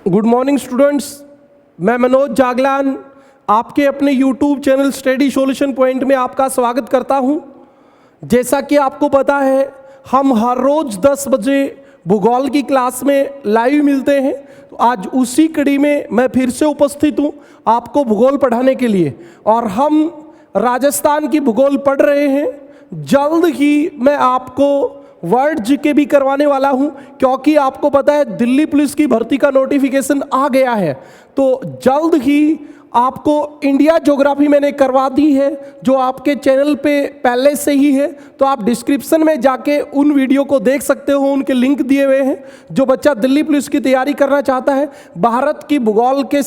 Good morning students, मैं मनोज जागलान आपके अपने YouTube channel study solution point में आपका स्वागत करता हूं। जैसा कि आपको पता है, हम हर रोज़ 10 बजे भूगोल की क्लास में लाइव मिलते हैं। तो आज उसी कड़ी में मैं फिर से उपस्थित हूं आपको भूगोल पढ़ाने के लिए, और हम राजस्थान की भूगोल पढ़ रहे हैं। जल्द ही मैं आपको वर्ल्ड जीके भी करवाने वाला हूं, क्योंकि आपको पता है दिल्ली पुलिस की भर्ती का नोटिफिकेशन आ गया है। तो जल्द ही आपको इंडिया ज्योग्राफी मैंने करवा दी है, जो आपके चैनल पे पहले से ही है। तो आप डिस्क्रिप्शन में जाके उन वीडियो को देख सकते हो, उनके लिंक दिए हुए हैं। जो बच्चा दिल्ली पुलिस की तैयारी करना चाहता है, भारत की भूगोल के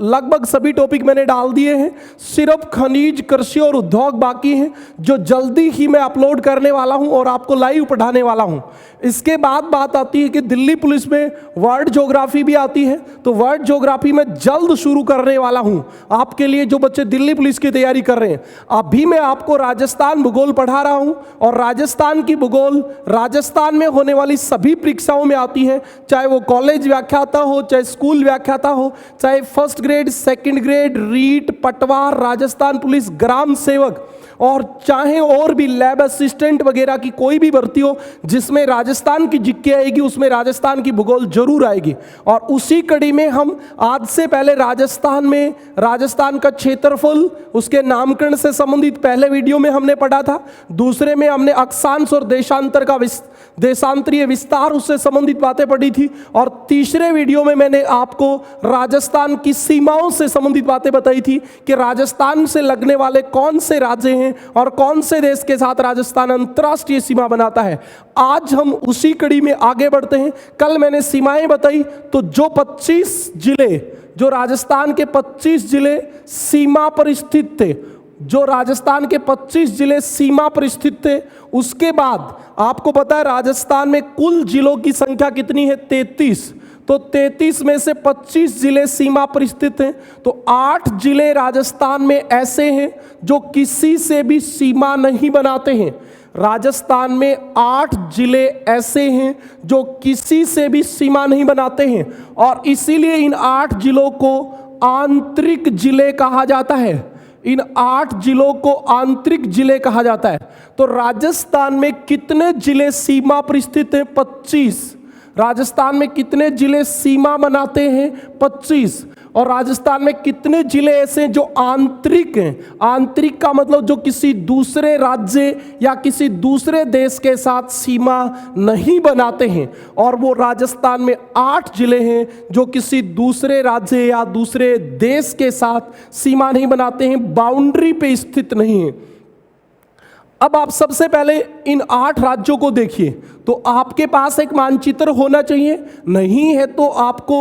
लगभग सभी टॉपिक मैंने डाल दिए हैं। सिर्फ खनिज, कृषि और उद्योग बाकी हैं, जो जल्दी ही मैं अपलोड करने वाला हूं और आपको लाइव पढ़ाने वाला हूं। इसके बाद बात आती है कि दिल्ली पुलिस में वर्ल्ड ज्योग्राफी भी आती है। तो वर्ल्ड ज्योग्राफी में जल्द शुरू करने वाला हूं आपके लिए, जो बच्चे दिल्ली पुलिस की तैयारी कर रहे हैं। अभी मैं आपको राजस्थान भूगोल पढ़ा रहा हूं, और राजस्थान की भूगोल राजस्थान में होने वाली सभी परीक्षाओं में आती है, चाहे वो कॉलेज व्याख्याता हो, चाहे स्कूल व्याख्याता हो, चाहे first grade, second grade, REET, पटवार, राजस्थान पुलिस, ग्राम सेवक, और चाहे और भी लैब असिस्टेंट वगैरह की कोई भी भर्ती हो जिसमें राजस्थान की जीके आएगी, उसमें राजस्थान की भूगोल जरूर आएगी। और उसी कड़ी में हम आज से पहले राजस्थान में राजस्थान का क्षेत्रफल, उसके नामकरण से संबंधित पहले वीडियो में हमने पढ़ा था। दूसरे में हमने अक्षांश और देशांतर का देशांतरीय विस्तार, उससे संबंधित बातें पढ़ी थी। और तीसरे वीडियो में मैंने आपको राजस्थान की सीमाओं से संबंधित बातें बताई थी कि राजस्थान से लगने वाले कौन से राज्य हैं और कौन से देश के साथ राजस्थान अंतरराष्ट्रीय सीमा बनाता है। आज हम उसी कड़ी में आगे बढ़ते हैं। कल मैंने सीमाएं बताई, तो जो 25 जिले, जो राजस्थान के 25 जिले सीमा पर स्थित थे, जो राजस्थान के 25 जिले सीमा पर स्थित थे, उसके बाद आपको पता है राजस्थान में कुल जिलों की संख्या कितनी है? 33। तो 33 में से 25 जिले सीमा पर स्थित हैं। तो 8 जिले राजस्थान में ऐसे हैं जो किसी से भी सीमा नहीं बनाते हैं। राजस्थान में 8 जिले ऐसे हैं जो किसी से भी सीमा नहीं बनाते हैं, और इसीलिए इन 8 जिलों को आंतरिक जिले कहा जाता है। इन 8 जिलों को आंतरिक जिले कहा जाता है। तो राजस्थान में कितने जिले सीमा पर स्थित हैं? 25। राजस्थान में कितने जिले सीमा बनाते हैं? 25। और राजस्थान में कितने जिले ऐसे हैं जो आंतरिक हैं? आंतरिक का मतलब जो किसी दूसरे राज्य या किसी दूसरे देश के साथ सीमा नहीं बनाते हैं। और वो राजस्थान में 8 जिले हैं जो किसी दूसरे राज्य या दूसरे देश के साथ सीमा नहीं बनाते हैं, बाउंड्री पे स्थित नहीं है। अब आप सबसे पहले इन 8 राज्यों को देखिए। तो आपके पास एक मानचित्र होना चाहिए, नहीं है तो आपको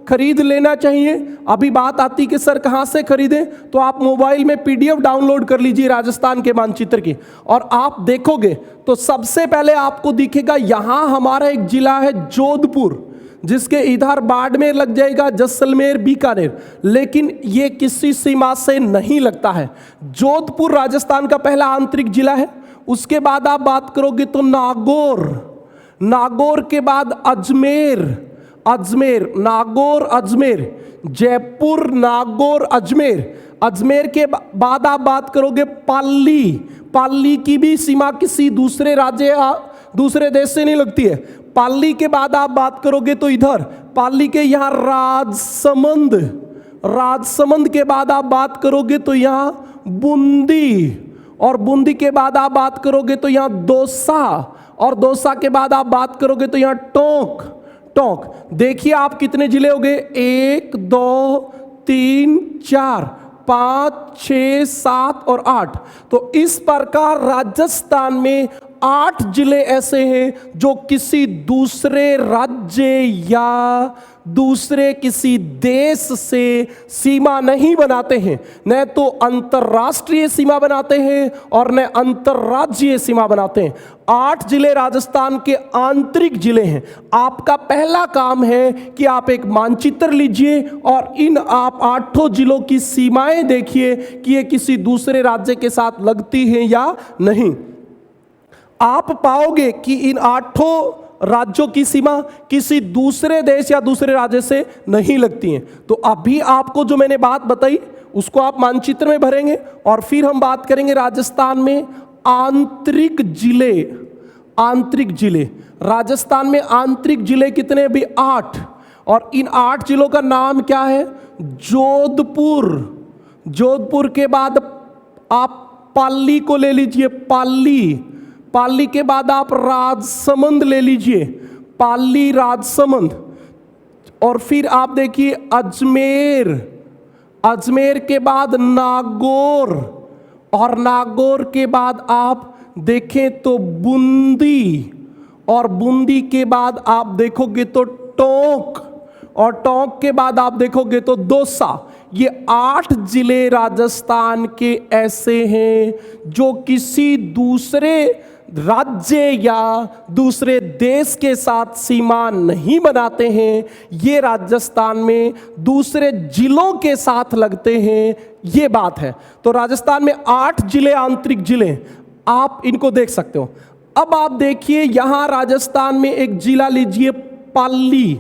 खरीद लेना चाहिए। अभी बात आती कि सर कहाँ से खरीदें, तो आप मोबाइल में PDF डाउनलोड कर लीजिए राजस्थान के मानचित्र की, और आप देखोगे तो सबसे पहले आपको दिखेगा यहाँ हमारा एक जिला है जोधपुर, जिसके इधर बाड़मेर लग जाएगा, जैसलमेर, बीकानेर, लेकिन ये किसी सीमा से नहीं लगता है। जोधपुर राजस्थान का पहला आंतरिक जिला है। उसके बाद आप बात करोगे तो नागौर, नागौर के बाद अजमेर, अजमेर, नागौर, अजमेर, जयपुर, नागौर, अजमेर, अजमेर के बाद आप बात करोगे पाली, पाली की भी सीमा किसी दूसरे राज्य या दूसरे देश से नहीं लगती है। पाली के बाद आप बात करोगे तो इधर पाली के यहाँ राजसमंद, राजसमंद के बाद आप बात करोगे तो यहाँ बूंदी, और बूंदी के बाद आप बात करोगे तो यहाँ दौसा, और दौसा के बाद आप बात करोगे तो यहाँ टोंक, टोंक। देखिए आप कितने जिले हो गए? 1, 2, 3, 4, 5, 6, 7 और 8। तो इस प्रकार राजस्थान में 8 जिले ऐसे हैं जो किसी दूसरे राज्य या दूसरे किसी देश से सीमा नहीं बनाते हैं। न तो अंतर्राष्ट्रीय सीमा बनाते हैं और न अंतर्राज्यीय सीमा बनाते हैं। 8 जिले राजस्थान के आंतरिक जिले हैं। आपका पहला काम है कि आप एक मानचित्र लीजिए और इन आप 8 जिलों की सीमाएं देखिए कि ये किसी दूसरे राज्य के साथ लगती हैं या नहीं। आप पाओगे कि इन 8 राज्यों की सीमा किसी दूसरे देश या दूसरे राज्य से नहीं लगती हैं। तो अभी आपको जो मैंने बात बताई उसको आप मानचित्र में भरेंगे और फिर हम बात करेंगे राजस्थान में आंतरिक जिले। आंतरिक जिले, राजस्थान में आंतरिक जिले कितने? भी 8। और इन 8 जिलों का नाम क्या है? जोधपुर। जोधपुर के बाद आप पाली को ले लीजिए, पाली। पाली के बाद आप राजसमंद ले लीजिए, पाली राजसमंद। और फिर आप देखिए अजमेर। अजमेर के बाद नागौर, और नागौर के बाद आप देखें तो बूंदी, और बूंदी के बाद आप देखोगे तो टोंक, और टोंक के बाद आप देखोगे तो दौसा। ये 8 जिले राजस्थान के ऐसे हैं जो किसी दूसरे राज्य या दूसरे देश के साथ सीमा नहीं बनाते हैं। ये राजस्थान में दूसरे जिलों के साथ लगते हैं, ये बात है। तो राजस्थान में 8 जिले आंतरिक जिले, आप इनको देख सकते हो। अब आप देखिए यहां राजस्थान में एक जिला लीजिए पाली।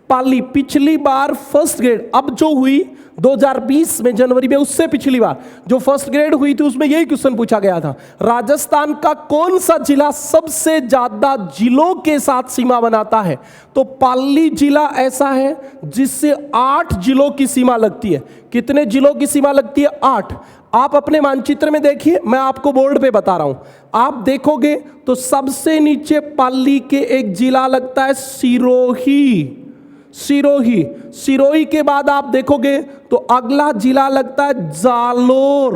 पाली पिछली बार फर्स्ट ग्रेड अब जो हुई 2020 में जनवरी में, उससे पिछली बार जो फर्स्ट ग्रेड हुई थी उसमें यही क्वेश्चन पूछा गया था, राजस्थान का कौन सा जिला सबसे ज्यादा जिलों के साथ सीमा बनाता है? तो पाली जिला ऐसा है जिससे 8 जिलों की सीमा लगती है। कितने जिलों की सीमा लगती है? 8। आप अपने मानचित्र में देखिए, मैं आपको बोर्ड पे बता रहा हूं। आप देखोगे तो सबसे नीचे पाली के एक जिला लगता है सिरोही। सिरोही, सिरोही के बाद आप देखोगे तो अगला जिला लगता है जालोर।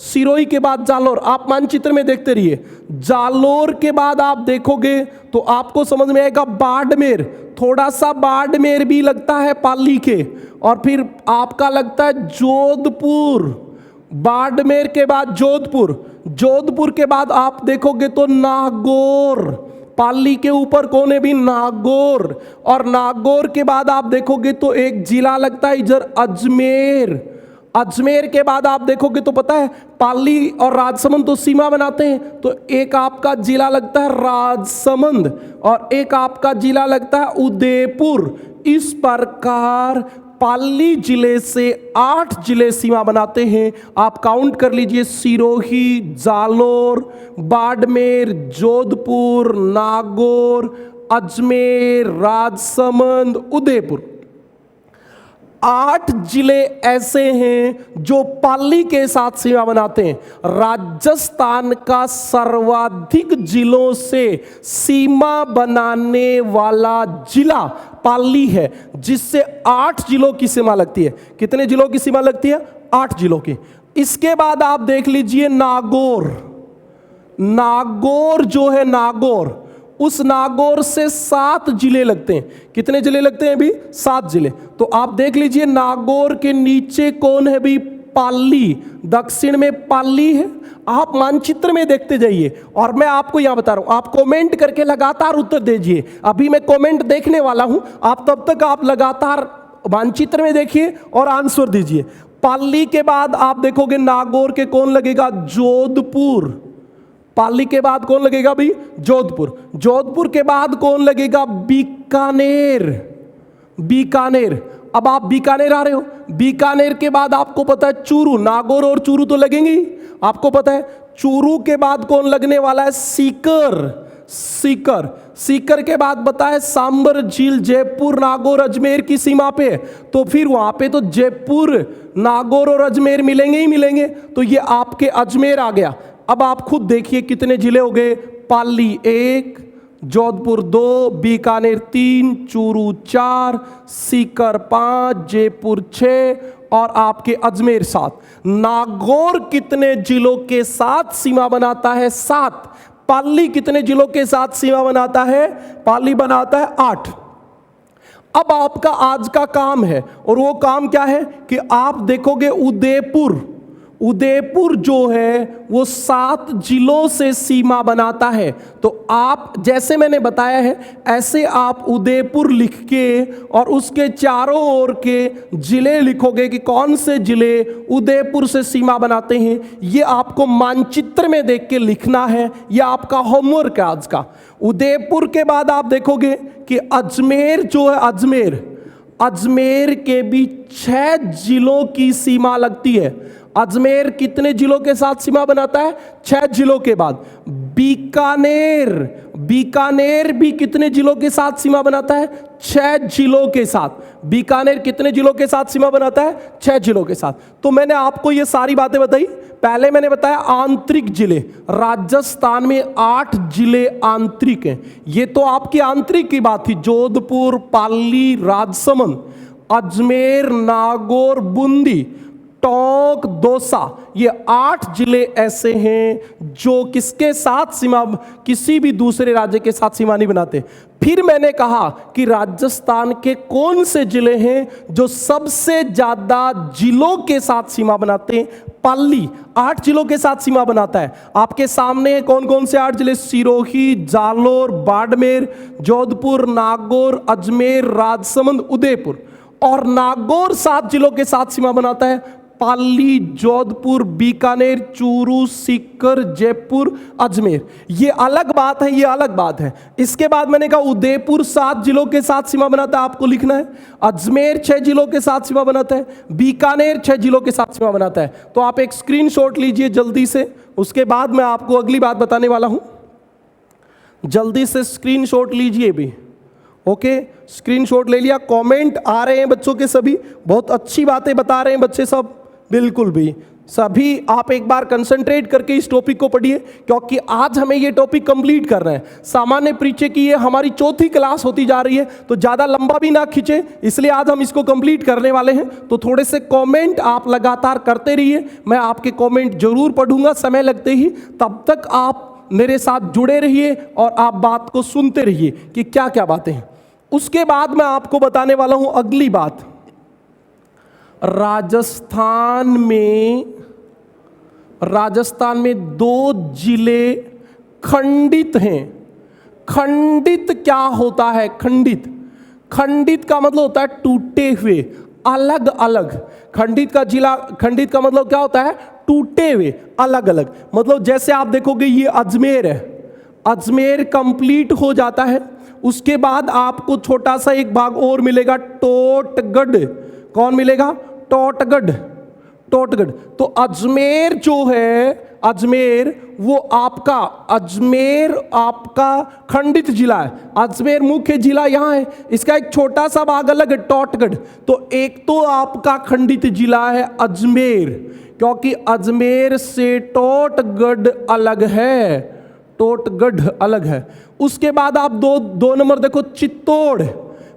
सिरोही के बाद जालोर, आप मानचित्र में देखते रहिए। जालोर के बाद आप देखोगे तो आपको समझ में आएगा बाड़मेर। थोड़ा सा बाड़मेर भी लगता है पाली के। और फिर आपका लगता है जोधपुर। बाड़मेर के बाद जोधपुर। जोधपुर के बाद आप देखोगे तो नागौर। पाली के ऊपर कौन है भी? नागौर। और नागौर के बाद आप देखोगे तो एक जिला लगता है इधर अजमेर। अजमेर के बाद आप देखोगे तो पता है पाली और राजसमंद तो सीमा बनाते हैं, तो एक आपका जिला लगता है राजसमंद और एक आपका जिला लगता है उदयपुर। इस प्रकार पाली जिले से 8 जिले सीमा बनाते हैं। आप काउंट कर लीजिए, सिरोही, जालोर, बाड़मेर, जोधपुर, नागौर, अजमेर, राजसमंद, उदयपुर। 8 जिले ऐसे हैं जो पाली के साथ सीमा बनाते हैं। राजस्थान का सर्वाधिक जिलों से सीमा बनाने वाला जिला पाली है, जिससे 8 जिलों की सीमा लगती है। कितने जिलों की सीमा लगती है? 8 जिलों की। इसके बाद आप देख लीजिए नागौर। नागौर जो है, नागौर, उस नागौर से 7 जिले लगते हैं। कितने जिले लगते हैं भी? 7 जिले। तो आप देख लीजिए नागौर के नीचे कौन है भी? पाली। दक्षिण में पाली है। आप मानचित्र में देखते जाइए और मैं आपको यहां बता रहा हूं, आप कमेंट करके लगातार उत्तर दीजिए। अभी मैं कमेंट देखने वाला हूं, आप तब तक आप लगातार मानचित्र में देखिए और आंसर दीजिए। पाली के बाद आप देखोगे नागौर के कौन लगेगा? जोधपुर। पाली के बाद कौन लगेगा भी? जोधपुर। जोधपुर के बाद कौन लगेगा? बीकानेर। बीकानेर। अब आप बीकानेर आ रहे हो, बीकानेर के बाद आपको पता है चूरू। नागौर और चूरू तो लगेंगे ही, आपको पता है। चूरू के बाद कौन लगने वाला है? सीकर। सीकर। सीकर के बाद बताए सांबर झील। जयपुर, नागौर, अजमेर की सीमा पे, तो फिर वहां पे तो जयपुर, नागौर और अजमेर मिलेंगे ही मिलेंगे। तो ये आपके अजमेर आ गया। अब आप खुद देखिए कितने जिले हो गए? पाली 1, जोधपुर 2, बीकानेर 3, चूरू 4, सीकर 5, जयपुर 6 और आपके अजमेर 7। नागौर कितने जिलों के साथ सीमा बनाता है? 7। पाली कितने जिलों के साथ सीमा बनाता है? पाली बनाता है 8। अब आपका आज का काम है, और वो काम क्या है कि आप देखोगे उदयपुर। उदयपुर जो है वो 7 जिलों से सीमा बनाता है। तो आप, जैसे मैंने बताया है, ऐसे आप उदयपुर लिख के और उसके चारों ओर के जिले लिखोगे कि कौन से जिले उदयपुर से सीमा बनाते हैं। ये आपको मानचित्र में देख के लिखना है, यह आपका होमवर्क है आज का। उदयपुर के बाद आप देखोगे कि अजमेर जो है, अजमेर के भी 6 जिलों की सीमा लगती है। अजमेर कितने जिलों के साथ सीमा बनाता है? 6 जिलों के बाद बीकानेर भी कितने जिलों के साथ सीमा बनाता है? 6 जिलों के साथ। बीकानेर कितने जिलों के साथ सीमा बनाता है? 6 जिलों के साथ। तो मैंने आपको ये सारी बातें बताई। पहले मैंने बताया आंतरिक जिले, राजस्थान में 8 जिले आंतरिक हैं। ये तो आपकी आंतरिक की बात थी। जोधपुर, पाली, राजसमंद, अजमेर, नागौर, बूंदी, टोंक, दौसा, ये 8 जिले ऐसे हैं जो किसके साथ सीमा, किसी भी दूसरे राज्य के साथ सीमा नहीं बनाते। फिर मैंने कहा कि राजस्थान के कौन से जिले हैं जो सबसे ज्यादा जिलों के साथ सीमा बनाते हैं? पाली 8 जिलों के साथ सीमा बनाता है। आपके सामने कौन कौन से 8 जिले? सिरोही, जालोर, बाड़मेर, जोधपुर, नागौर, अजमेर, राजसमंद, उदयपुर। और नागौर 7 जिलों के साथ सीमा बनाता है। पाली, जोधपुर, बीकानेर, चूरू, सीकर, जयपुर, अजमेर। ये अलग बात है, ये अलग बात है। इसके बाद मैंने कहा उदयपुर 7 जिलों के साथ सीमा बनाता है, आपको लिखना है। अजमेर 6 जिलों के साथ सीमा बनाता है। बीकानेर 6 जिलों के साथ सीमा बनाता है। तो आप एक स्क्रीनशॉट लीजिए जल्दी से, उसके बाद मैं आपको अगली बात बताने वाला हूं। जल्दी से स्क्रीनशॉट लीजिए भी। ओके, स्क्रीनशॉट ले लिया। कमेंट आ रहे हैं बच्चों के सभी, बहुत अच्छी बातें बता रहे हैं बच्चे सब। बिल्कुल भी सभी आप एक बार कंसंट्रेट करके इस टॉपिक को पढ़िए, क्योंकि आज हमें ये टॉपिक कंप्लीट करना है। सामान्य परिचय की ये हमारी 4थी क्लास होती जा रही है, तो ज़्यादा लंबा भी ना खींचे, इसलिए आज हम इसको कंप्लीट करने वाले हैं। तो थोड़े से कमेंट आप लगातार करते रहिए, मैं आपके कमेंट जरूर पढ़ूंगा समय लगते ही। तब तक आप मेरे साथ जुड़े रहिए और आप बात को सुनते रहिए कि क्या क्या बातें हैं। उसके बाद मैं आपको बताने वाला हूं अगली बात। राजस्थान में 2 जिले खंडित हैं। खंडित क्या होता है? खंडित का मतलब होता है टूटे हुए, अलग अलग। खंडित का मतलब क्या होता है? टूटे हुए, अलग अलग। मतलब जैसे आप देखोगे ये अजमेर है, अजमेर कंप्लीट हो जाता है, उसके बाद आपको छोटा सा एक भाग और मिलेगा, टोटगढ़। कौन मिलेगा? टोटगढ़। तो अजमेर जो है, अजमेर आपका खंडित जिला है। अजमेर मुख्य जिला यहां है, इसका एक छोटा सा भाग अलग है, टोटगढ़। तो एक तो आपका खंडित जिला है अजमेर, क्योंकि अजमेर से टोटगढ़ अलग है, टोटगढ़ अलग है। उसके बाद आप दो नंबर देखो, चित्तौड़।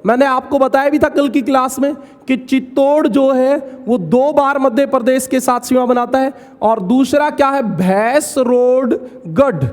मैंने आपको बताया भी था कल की क्लास में कि चित्तौड़ जो है वो 2 बार मध्य प्रदेश के साथ सीमा बनाता है। और दूसरा क्या है? भैंसरोडगढ़,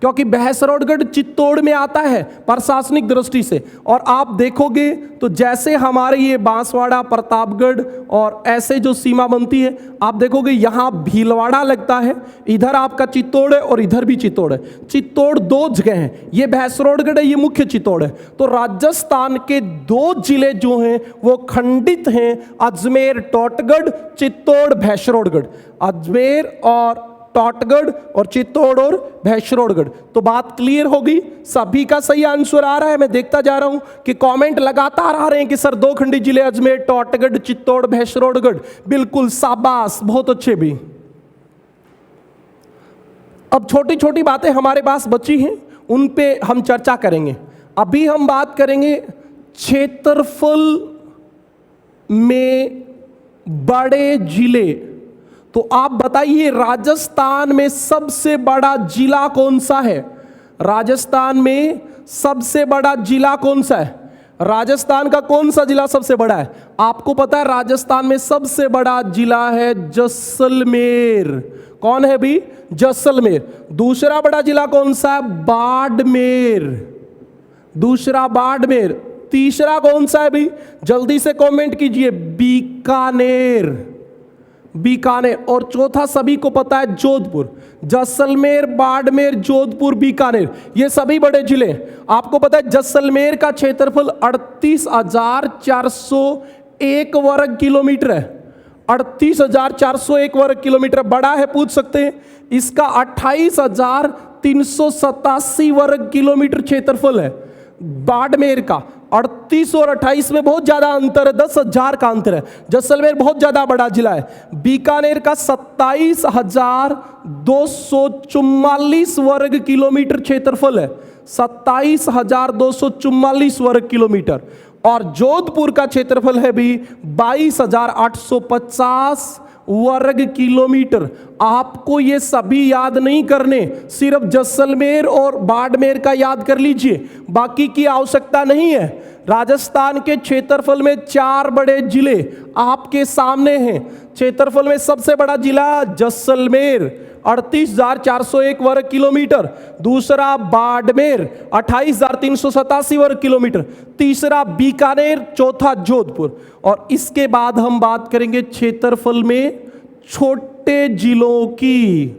क्योंकि भैंसरोडगढ़ चित्तौड़ में आता है प्रशासनिक दृष्टि से। और आप देखोगे तो जैसे हमारे ये बांसवाड़ा, प्रतापगढ़ और ऐसे जो सीमा बनती है, आप देखोगे यहाँ भीलवाड़ा लगता है, इधर आपका चित्तौड़ है और इधर भी चित्तौड़ है। चित्तौड़ 2 जगह हैं, ये भैंसरोडगढ़ है, ये मुख्य चित्तौड़ है। तो राजस्थान के 2 जिले जो हैं वो खंडित हैं, अजमेर टोटगढ़, चित्तौड़ भैंसरोडगढ़। अजमेर और टोटगढ़ और चित्तौड़ और भैंसरोडगढ़। तो बात क्लियर होगी? सभी का सही आंसर आ रहा है? मैं देखता जा रहा हूं कि कमेंट लगातार आ रहे हैं कि सर 2 खंडित जिले अजमेर, टोटगढ़, चित्तौड़, भैंसरोडगढ़। बिल्कुल, शाबाश, बहुत अच्छे भी। अब छोटी छोटी बातें हमारे पास बची हैं, उन पे हम चर्चा करेंगे। अभी हम बात करेंगे क्षेत्रफल में बड़े जिले। तो आप बताइए राजस्थान में सबसे बड़ा जिला कौन सा है? राजस्थान में सबसे बड़ा जिला कौन सा है? राजस्थान का कौन सा जिला सबसे बड़ा है? आपको पता है राजस्थान में सबसे बड़ा जिला है जैसलमेर। कौन है भी? जैसलमेर। दूसरा बड़ा जिला कौन सा है? बाड़मेर। दूसरा बाड़मेर। तीसरा कौन सा है भी? जल्दी से कमेंट कीजिए। बीकानेर। बीकानेर, और चौथा सभी को पता है जोधपुर। जैसलमेर, बाड़मेर, जोधपुर, बीकानेर, ये सभी बड़े जिले। आपको पता है जैसलमेर का क्षेत्रफल 38,401 वर्ग किलोमीटर है। 38,401 वर्ग किलोमीटर बड़ा है, पूछ सकते हैं। इसका 28,387 वर्ग किलोमीटर क्षेत्रफल है। बाड़मेर का 38 और 28 में बहुत ज्यादा अंतर है, 10,000 का अंतर है। जैसलमेर बहुत ज्यादा बड़ा जिला है। बीकानेर का 27,244 वर्ग किलोमीटर क्षेत्रफल है, 27,244 वर्ग किलोमीटर। और जोधपुर का क्षेत्रफल है भी 22,850 वर्ग किलोमीटर। आपको ये सभी याद नहीं करने, सिर्फ जैसलमेर और बाड़मेर का याद कर लीजिए, बाकी की आवश्यकता नहीं है। राजस्थान के क्षेत्रफल में 4 बड़े जिले आपके सामने हैं। क्षेत्रफल में सबसे बड़ा जिला जैसलमेर 38,401 वर्ग किलोमीटर, दूसरा बाड़मेर 28,387 वर्ग किलोमीटर, तीसरा बीकानेर, चौथा जोधपुर। और इसके बाद हम बात करेंगे क्षेत्रफल में छोटे जिलों की।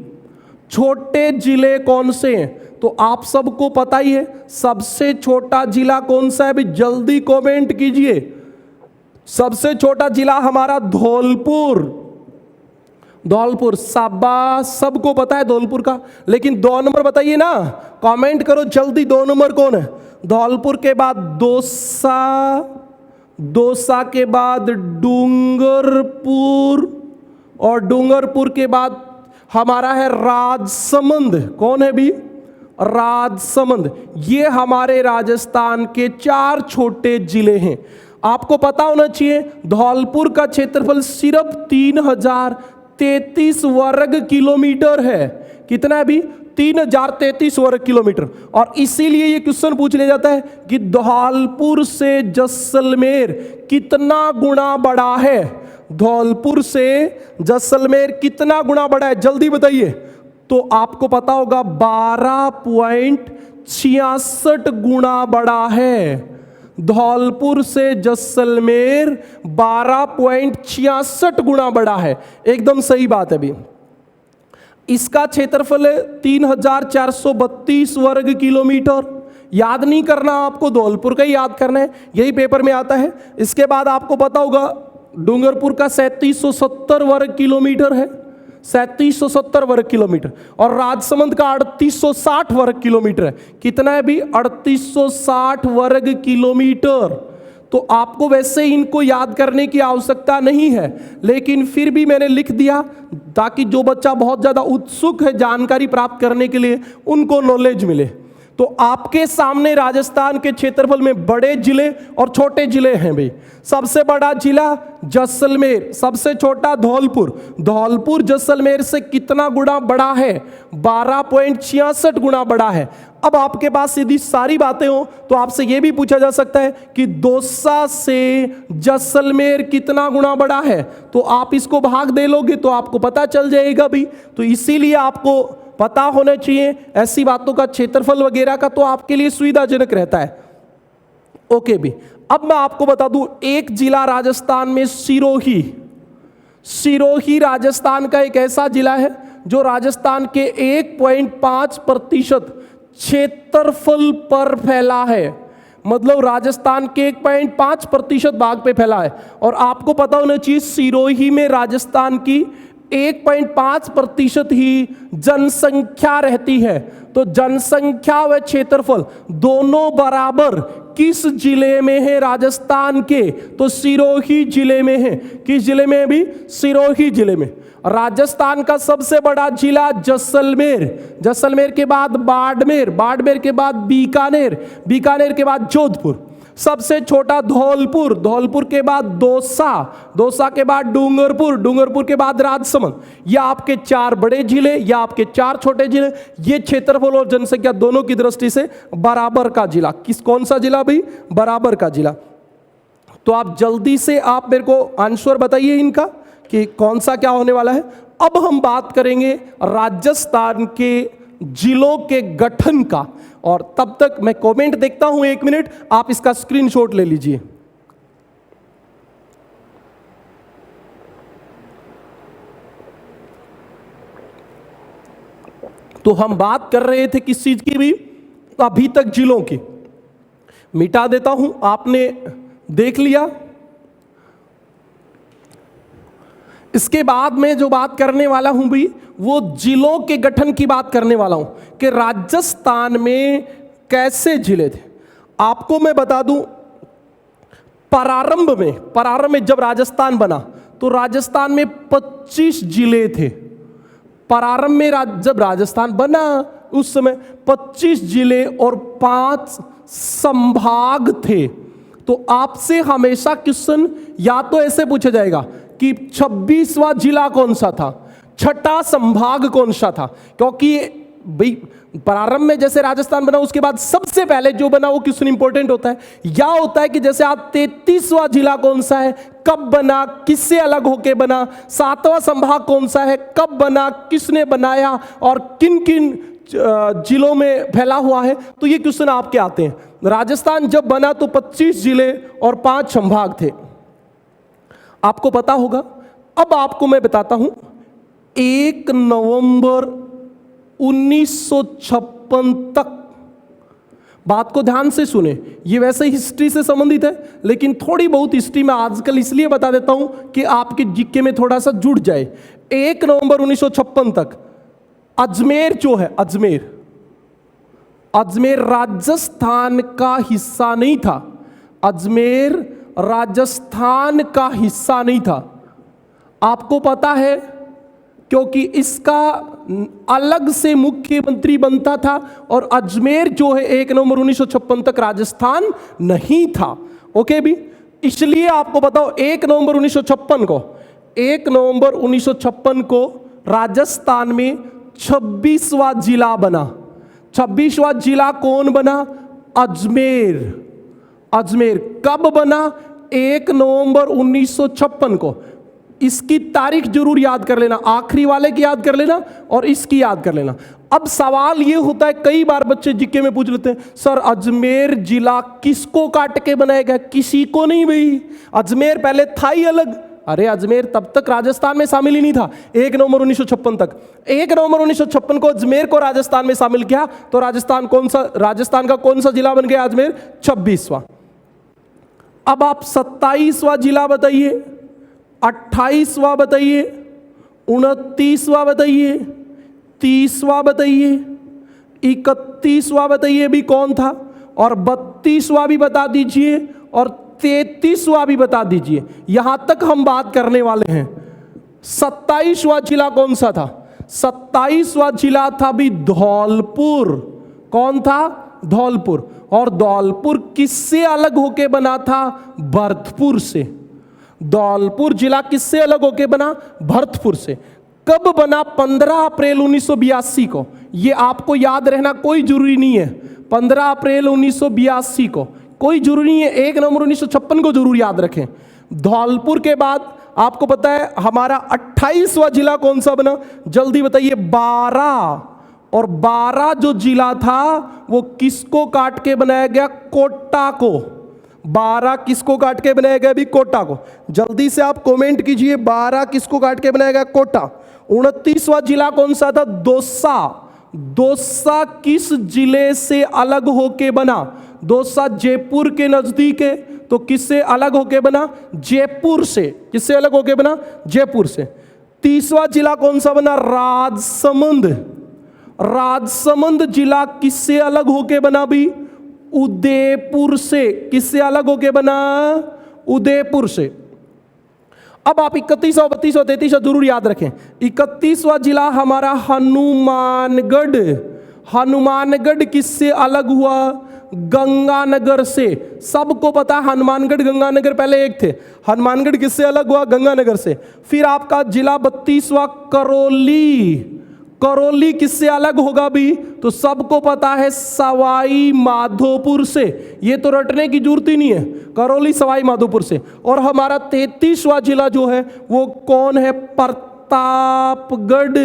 छोटे जिले कौन से हैं? तो आप सबको पता ही है, सबसे छोटा जिला कौन सा है? भी जल्दी कमेंट कीजिए। सबसे छोटा जिला हमारा धौलपुर। धौलपुर, शाबाश, सबको पता है धौलपुर का। लेकिन 2 नंबर बताइए ना, कमेंट करो जल्दी, 2 नंबर कौन है? धौलपुर के बाद दौसा, दौसा के बाद डूंगरपुर, और डूंगरपुर के बाद हमारा है राजसमंद। कौन है भी? राजसमंद। ये हमारे राजस्थान के 4 छोटे जिले हैं। आपको पता होना चाहिए धौलपुर का क्षेत्रफल सिर्फ 3,033 वर्ग किलोमीटर है। कितना है भी? 3,033 वर्ग किलोमीटर। और इसीलिए ये क्वेश्चन पूछ लिया जाता है कि धौलपुर से जैसलमेर कितना गुना बड़ा है? धौलपुर से जैसलमेर कितना गुना बड़ा है? जल्दी बताइए। तो आपको पता होगा 12.66 गुना बड़ा है। धौलपुर से जैसलमेर 12.66 गुना बड़ा है। एकदम सही बात है भी। इसका क्षेत्रफल है 3,432 वर्ग किलोमीटर। याद नहीं करना आपको, धौलपुर का ही याद करना है, यही पेपर में आता है। इसके बाद आपको पता होगा डूंगरपुर का 3770 वर्ग किलोमीटर है, 3770 वर्ग किलोमीटर। और राजसमंद का 3860 वर्ग किलोमीटर है। कितना है भी? 3860 वर्ग किलोमीटर। तो आपको वैसे इनको याद करने की आवश्यकता नहीं है, लेकिन फिर भी मैंने लिख दिया ताकि जो बच्चा बहुत ज़्यादा उत्सुक है जानकारी प्राप्त करने के लिए, उनको नॉलेज मिले। तो आपके सामने राजस्थान के क्षेत्रफल में बड़े जिले और छोटे जिले हैं भाई। सबसे बड़ा जिला जैसलमेर, सबसे छोटा धौलपुर। धौलपुर जैसलमेर से कितना गुना बड़ा है? 12.66 गुना बड़ा है। अब आपके पास सीधी सारी बातें हो तो आपसे यह भी पूछा जा सकता है कि दौसा से जैसलमेर कितना गुना बड़ा है? तो आप इसको भाग दे लोगे तो आपको पता चल जाएगा भी। तो इसीलिए आपको पता होना चाहिए ऐसी बातों का, क्षेत्रफल वगैरह का, तो आपके लिए सुविधाजनक रहता है। ओके भी। अब मैं आपको बता दूं एक जिला राजस्थान में सिरोही। सिरोही राजस्थान का एक ऐसा जिला है जो राजस्थान के 1.5% क्षेत्रफल पर फैला है। मतलब राजस्थान के 1.5% भाग पे फैला है। और आपको पता होना चाहिए सिरोही में राजस्थान की 1.5% ही जनसंख्या रहती है। तो जनसंख्या व क्षेत्रफल दोनों बराबर किस जिले में है? राजस्थान के। तो सिरोही जिले में है। किस जिले में है भी? सिरोही जिले में। राजस्थान का सबसे बड़ा जिला जैसलमेर, जैसलमेर के बाद बाड़मेर, बाड़मेर के बाद बीकानेर, बीकानेर के बाद जोधपुर। सबसे छोटा धौलपुर, धौलपुर के बाद दौसा, दौसा के बाद डूंगरपुर, डूंगरपुर के बाद राजसमंद। ये आपके 4 बड़े जिले या आपके 4 छोटे जिले। ये क्षेत्रफल और जनसंख्या दोनों की दृष्टि से बराबर का जिला। कौन सा जिला भाई? बराबर का जिला। तो आप जल्दी से आप मेरे को आंसर बताइए इनका कि कौन सा क्या होने वाला है। अब हम बात करेंगे राजस्थान के जिलों के गठन का। और तब तक मैं कमेंट देखता हूं, 1 मिनट, आप इसका स्क्रीनशॉट ले लीजिए। तो हम बात कर रहे थे किस चीज की भी, अभी तक जिलों की। मिटा देता हूं, आपने देख लिया। इसके बाद में जो बात करने वाला हूं भी, वो जिलों के गठन की बात करने वाला हूं कि राजस्थान में कैसे जिले थे। आपको मैं बता दूं, प्रारंभ में जब राजस्थान बना तो राजस्थान में 25 जिले थे। प्रारंभ में जब राजस्थान बना उस समय 25 जिले और 5 संभाग थे। तो आपसे हमेशा क्वेश्चन या तो ऐसे पूछा जाएगा कि 26वां जिला कौन सा था, छठा संभाग कौन सा था, क्योंकि भाई प्रारंभ में जैसे राजस्थान बना उसके बाद सबसे पहले जो बना वो क्वेश्चन इंपॉर्टेंट होता है। या होता है कि जैसे आप 33वां जिला कौन सा है, कब बना, किससे अलग होके बना, 7वां संभाग कौन सा है, कब बना, किसने बनाया और किन किन जिलों में फैला हुआ है। तो ये क्वेश्चन आपके आते हैं। राजस्थान जब बना तो 25 जिले और 5 संभाग थे, आपको पता होगा। अब आपको मैं बताता हूं, 1 नवंबर 1956 तक, बात को ध्यान से सुने, ये वैसे हिस्ट्री से संबंधित है लेकिन थोड़ी बहुत हिस्ट्री में आजकल इसलिए बता देता हूं कि आपके जीके में थोड़ा सा जुड़ जाए। 1 नवंबर 1956 तक अजमेर जो है, अजमेर राजस्थान का हिस्सा नहीं था। अजमेर राजस्थान का हिस्सा नहीं था, आपको पता है, क्योंकि इसका अलग से मुख्यमंत्री बनता था और अजमेर जो है 1 नवंबर 1956 तक राजस्थान नहीं था। ओके भी, इसलिए आपको बताओ 1 नवंबर 1956 को राजस्थान में 26वां जिला बना। 26वां जिला कौन बना? अजमेर कब बना? 1 नवंबर 1956 को। इसकी तारीख जरूर याद कर लेना, आखिरी वाले की याद कर लेना और इसकी याद कर लेना। अब सवाल यह होता है, कई बार बच्चे जीके में पूछ लेते हैं, सर अजमेर जिला किसको काट के बनाया गया? किसी को नहीं भाई, अजमेर पहले था ही अलग। अरे अजमेर तब तक राजस्थान में शामिल ही नहीं था 1 नवंबर 1956 तक। 1 नवंबर 1956 को अजमेर को राजस्थान में शामिल किया तो राजस्थान का कौन सा जिला बन गया? अजमेर 26वां। अब आप 27वां जिला बताइए, 28वां बताइए, 29वां बताइए, 30वां बताइए, 31वां बताइए भी कौन था, और 32वां भी बता दीजिए और 33वां भी बता दीजिए। यहां तक हम बात करने वाले हैं। 27वां जिला कौन सा था? 27वां जिला था भी धौलपुर। कौन था? धौलपुर। और धौलपुर किससे अलग होके बना था? भरतपुर से। धौलपुर जिला किससे अलग होके बना? भरतपुर से। कब बना? 15 अप्रैल 1982 को। यह आपको याद रहना कोई जरूरी नहीं है। 15 अप्रैल 1982 को कोई जरूरी नहीं है, 1 नवंबर 1956 को जरूर याद रखें। धौलपुर के बाद आपको पता है हमारा 28वां जिला कौन सा बना? जल्दी बताइए। 12। और 12 जो जिला था वो किसको काट के बनाया गया? कोटा को। 12 किसको काट के बनाया गया? भी कोटा को। जल्दी से आप कमेंट कीजिए, 12 किसको काट के बनाया गया? कोटा। 29वां जिला कौन सा था? दौसा। दौसा किस जिले से अलग होके बना? दौसा जयपुर के नजदीक है, तो किससे अलग होके बना? जयपुर से। किससे अलग होके बना? जयपुर से। 30वां जिला कौन सा बना? राजसमंद। राजसमंद जिला किससे अलग होके बना? भी उदयपुर से। किससे अलग होके बना? उदयपुर से। अब आप 31वां, 32वां, 33वां जरूर याद रखें। 31वां जिला हमारा हनुमानगढ़। हनुमानगढ़ किससे अलग हुआ? गंगानगर से। सबको पता हनुमानगढ़ गंगानगर पहले एक थे। हनुमानगढ़ किससे अलग हुआ? गंगानगर से। फिर आपका जिला 32वां करौली। करौली किससे अलग होगा भी? तो सबको पता है सवाई माधोपुर से। ये तो रटने की जरूरत ही नहीं है, करौली सवाई माधोपुर से। और हमारा 33वां जिला जो है वो कौन है? प्रतापगढ़।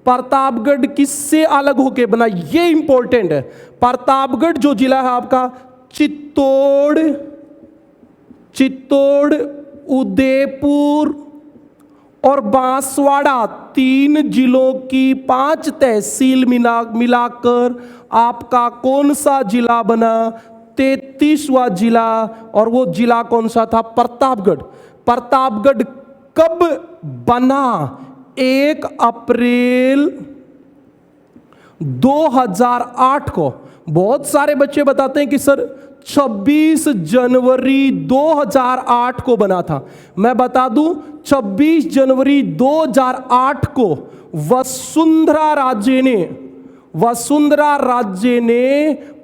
प्रतापगढ़ किससे अलग होके बना? ये इंपॉर्टेंट है। प्रतापगढ़ जो जिला है आपका चित्तौड़, उदयपुर और बांसवाड़ा, 3 जिलों की 5 तहसील मिलाकर आपका कौन सा जिला बना? 33वां जिला। और वो जिला कौन सा था? प्रतापगढ़। प्रतापगढ़ कब बना? 1 अप्रैल 2008 को। बहुत सारे बच्चे बताते हैं कि सर 26 जनवरी 2008 को बना था। मैं बता दूं 26 जनवरी 2008 को वसुंधरा राजे ने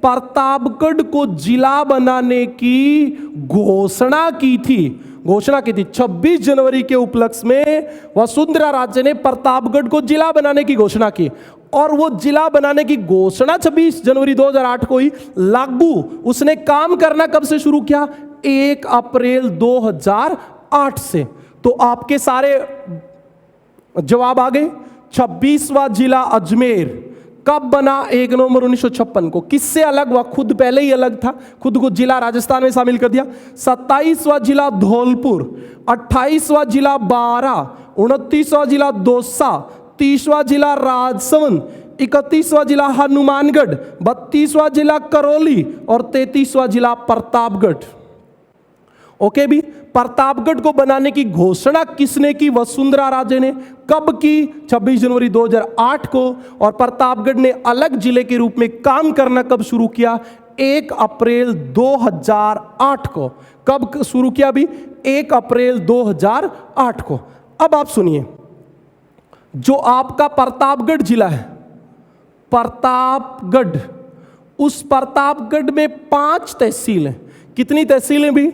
प्रतापगढ़ को जिला बनाने की घोषणा की थी। 26 जनवरी के उपलक्ष्य में वसुंधरा राजे ने प्रतापगढ़ को जिला बनाने की घोषणा की। और वो जिला बनाने की घोषणा 26 जनवरी 2008 को ही लागू उसने काम करना कब से शुरू किया? 1 अप्रैल 2008 से। तो आपके सारे जवाब आ गए। 26वां जिला अजमेर कब बना? 1 नवंबर 1956 को। किससे अलग हुआ? खुद पहले ही अलग था, खुद को जिला राजस्थान में शामिल कर दिया। 27वां जिला धौलपुर, 28वां जिला बारां, 29वां जिला दौसा, 30वां जिला राजसमंद, 31वां जिला हनुमानगढ़, 32वां जिला करौली और 33वां जिला प्रतापगढ़। ओके भी, प्रतापगढ़ को बनाने की घोषणा किसने की? वसुंधरा राजे ने। कब की? 26 जनवरी 2008 को। और प्रतापगढ़ ने अलग जिले के रूप में काम करना कब शुरू किया? 1 अप्रैल 2008 को। कब शुरू किया भी? 1 अप्रैल 2008 को। अब आप सुनिए, जो आपका प्रतापगढ़ जिला है, प्रतापगढ़, उस प्रतापगढ़ में 5 तहसील हैं। कितनी तहसीलें भी?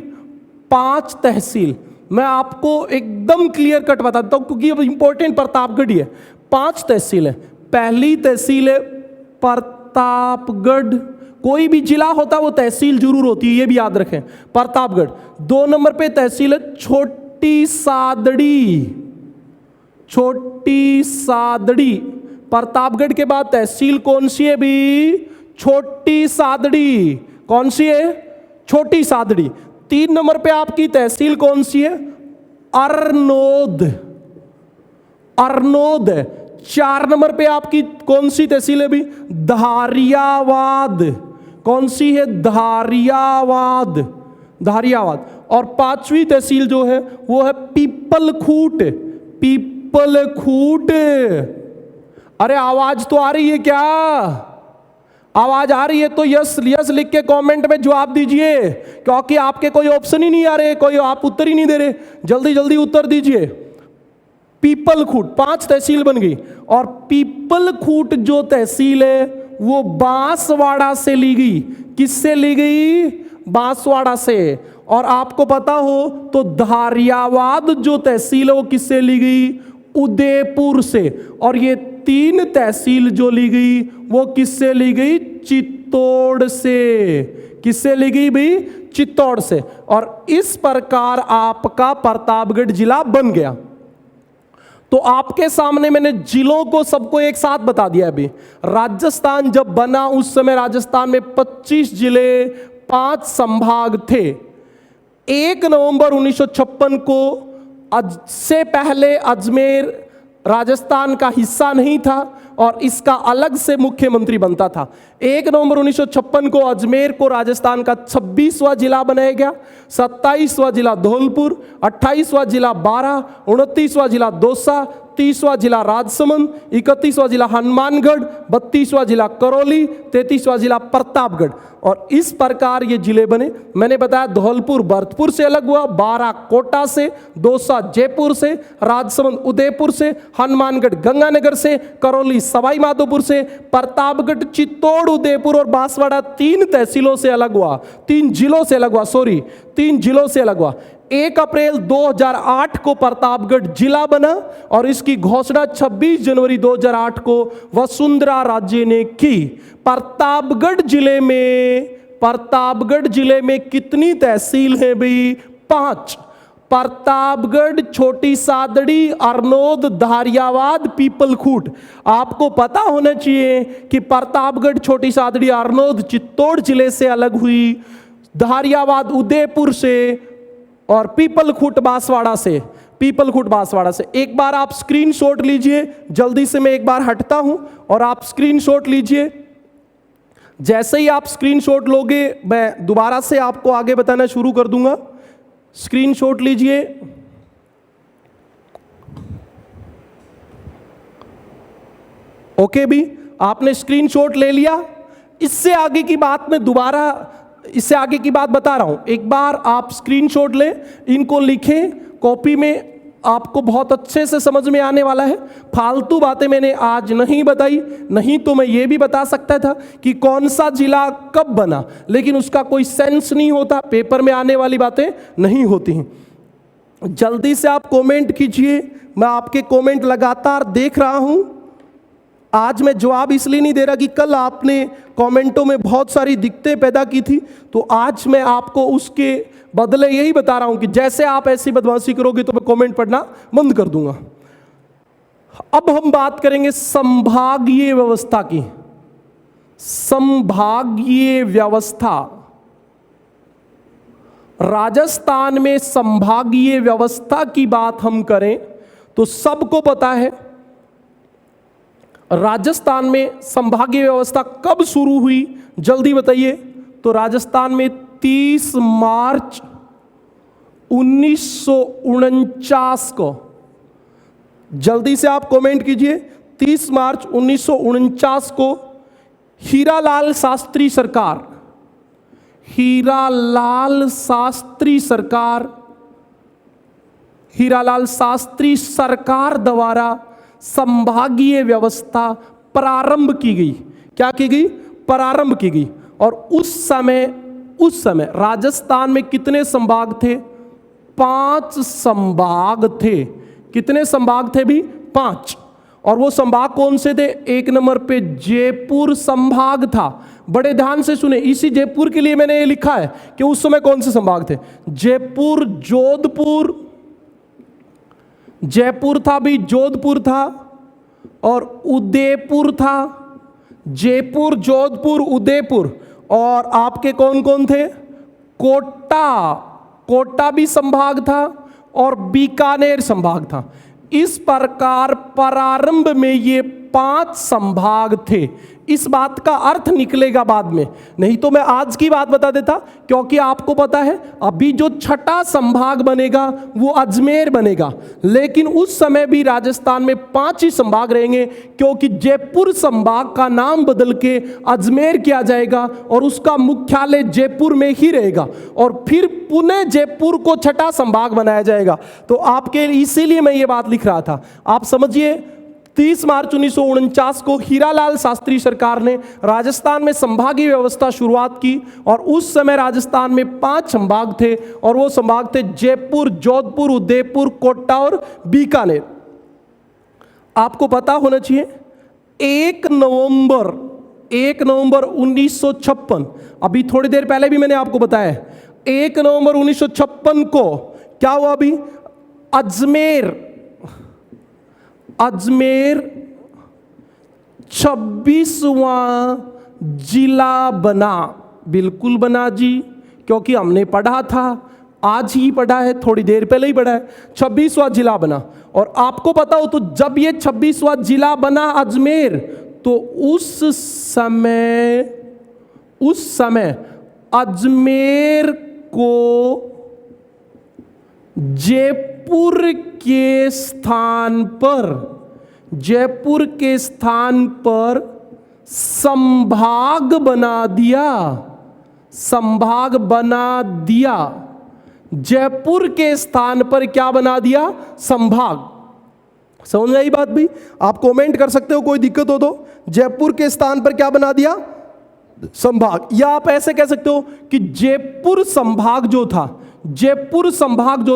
5 तहसील। मैं आपको एकदम क्लियर कट बताता हूं क्योंकि अब इंपॉर्टेंट प्रतापगढ़ ही है। 5 तहसील है। पहली तहसील है प्रतापगढ़। कोई भी जिला होता वो तहसील जरूर होती है, ये भी याद रखें, प्रतापगढ़। 2 नंबर पे तहसील है छोटी सादड़ी। छोटी सादड़ी। प्रतापगढ़ के बाद तहसील कौन सी है भी? छोटी सादड़ी। कौन सी है? छोटी सादड़ी। 3 नंबर पे आपकी तहसील कौन सी है? अरनोद। अरनोद। 4 नंबर पे आपकी कौन सी तहसील है भी? धारियावाद। कौन सी है? धारियावाद। धारियावाद। और 5वीं तहसील जो है वो है पीपलखूट। पीपलखूट। अरे आवाज तो आ रही है क्या? आवाज आ रही है तो यस यस लिख के कमेंट में जवाब दीजिए, क्योंकि आपके कोई ऑप्शन ही नहीं आ रहे, कोई आप उत्तर ही नहीं दे रहे। जल्दी जल्दी उत्तर दीजिए। पीपलखूट। 5 तहसील बन गई। और पीपलखूट जो तहसील है वो बांसवाड़ा से ली गई। किससे ली गई? बांसवाड़ा से। और आपको पता हो तो धारियावाद जो तहसील है वो किससे ली गई? उदयपुर से। और ये 3 तहसील जो ली गई वो किससे ली गई? चित्तौड़ से। किससे ली गई भाई? चित्तौड़ से। और इस प्रकार आपका प्रतापगढ़ जिला बन गया। तो आपके सामने मैंने जिलों को सबको एक साथ बता दिया। अभी राजस्थान जब बना उस समय राजस्थान में 25 जिले, 5 संभाग थे। 1 नवंबर 1956 को से पहले अजमेर राजस्थान का हिस्सा नहीं था और इसका अलग से मुख्यमंत्री बनता था। 1 नवंबर 1956 को अजमेर को राजस्थान का 26वां जिला बनाया गया। 27वां जिला धौलपुर, 28वां जिला बारां, 29वां जिला दौसा, 30वां जिला राजसमंद, 31वां जिला हनुमानगढ़, 32वां जिला करौली, 33वां जिला प्रतापगढ़। और इस प्रकार ये जिले बने। मैंने बताया धौलपुर भरतपुर से अलग हुआ, बारां कोटा से, दौसा जयपुर से, राजसमंद उदयपुर से, हनुमानगढ़ गंगानगर से, करौली सवाई माधोपुर से, प्रतापगढ़ चित्तौड़ उदयपुर और बांसवाड़ा 3 तहसीलों से अलग हुआ। 3 जिलों से अलग हुआ, 3 जिलों से अलग हुआ। 1 अप्रैल 2008 को प्रतापगढ़ जिला बना और इसकी घोषणा 26 जनवरी 2008 को वसुंधरा राजे ने की। प्रतापगढ़ जिले में कितनी तहसील है भाई? 5। प्रतापगढ़, छोटी सादड़ी, अरनोद, धारियावाद, पीपलखूट। आपको पता होना चाहिए कि प्रतापगढ़, छोटी सादड़ी, अरनोद चित्तौड़ जिले से अलग हुई, धारियावाद उदयपुर से और पीपलखूट बांसवाड़ा से। पीपलखुट बांसवाड़ा से। एक बार आप स्क्रीनशॉट लीजिए, जल्दी से मैं एक बार हटता हूं और आप स्क्रीनशॉट लीजिए। जैसे ही आप स्क्रीनशॉट लोगे मैं दोबारा से आपको आगे बताना शुरू कर दूंगा। स्क्रीनशॉट लीजिए। ओके भी, आपने स्क्रीनशॉट ले लिया। इससे आगे की बात मैं दोबारा इससे आगे की बात बता रहा हूं। एक बार आप स्क्रीनशॉट लें, इनको लिखें कॉपी में, आपको बहुत अच्छे से समझ में आने वाला है। फालतू बातें मैंने आज नहीं बताई, नहीं तो मैं ये भी बता सकता था कि कौन सा जिला कब बना, लेकिन उसका कोई सेंस नहीं होता, पेपर में आने वाली बातें नहीं होती हैं। जल्दी से आप कमेंट कीजिए, मैं आपके कमेंट लगातार देख रहा हूं। आज मैं जवाब इसलिए नहीं दे रहा कि कल आपने कमेंटों में बहुत सारी दिक्कतें पैदा की थी, तो आज मैं आपको उसके बदले यही बता रहा हूं कि जैसे आप ऐसी बदमाशी करोगे तो मैं कमेंट पढ़ना बंद कर दूंगा। अब हम बात करेंगे संभागीय व्यवस्था की। संभागीय व्यवस्था, राजस्थान में संभागीय व्यवस्था की बात हम करें तो सबको पता है राजस्थान में संभागीय व्यवस्था कब शुरू हुई, जल्दी बताइए। तो राजस्थान में 30 मार्च 1949 को, जल्दी से आप कमेंट कीजिए, 30 मार्च 1949 को हीरालाल शास्त्री सरकार, हीरालाल शास्त्री सरकार द्वारा संभागीय व्यवस्था प्रारंभ की गई। क्या की गई? प्रारंभ की गई। और उस समय राजस्थान में कितने संभाग थे? 5 संभाग थे। कितने संभाग थे भी? 5। और वो संभाग कौन से थे? एक नंबर पे जयपुर संभाग था। बड़े ध्यान से सुने, इसी जयपुर के लिए मैंने ये लिखा है कि उस समय कौन से संभाग थे। जयपुर, जयपुर था भी, जोधपुर था और उदयपुर था। जयपुर, जोधपुर, उदयपुर। और आपके कौन कौन थे? कोटा भी संभाग था और बीकानेर संभाग था। इस प्रकार प्रारंभ में ये 5 संभाग थे। इस बात का अर्थ निकलेगा बाद में, नहीं तो मैं आज की बात बता देता, क्योंकि आपको पता है अभी जो 6ठा संभाग बनेगा वो अजमेर बनेगा। लेकिन उस समय भी राजस्थान में 5 ही संभाग रहेंगे, क्योंकि जयपुर संभाग का नाम बदल के अजमेर किया जाएगा और उसका मुख्यालय जयपुर में ही रहेगा और फिर पुनः जयपुर को 6ठा संभाग बनाया जाएगा। तो आपके इसीलिए मैं ये बात लिख रहा था, आप समझिए। 30 मार्च 1949 को हीरालाल शास्त्री सरकार ने राजस्थान में संभागीय व्यवस्था शुरुआत की और उस समय राजस्थान में 5 संभाग थे और वो संभाग थे जयपुर, जोधपुर, उदयपुर, कोटा और बीकानेर। आपको पता होना चाहिए 1 नवंबर 1956, अभी थोड़ी देर पहले भी मैंने आपको बताया, 1 नवंबर 1956 को क्या हुआ? अभी अजमेर 26वां जिला बना। बिल्कुल बना जी, क्योंकि हमने पढ़ा था, आज ही पढ़ा है, थोड़ी देर पहले ही पढ़ा है। 26वां जिला बना। और आपको पता हो तो जब ये 26वां जिला बना अजमेर, तो उस समय अजमेर को जयपुर के स्थान पर संभाग बना दिया। जयपुर के स्थान पर क्या बना दिया? संभाग। समझ आई बात भी? आप कमेंट कर सकते हो, कोई दिक्कत हो तो। जयपुर के स्थान पर क्या बना दिया? संभाग। या आप ऐसे कह सकते हो कि जयपुर संभाग जो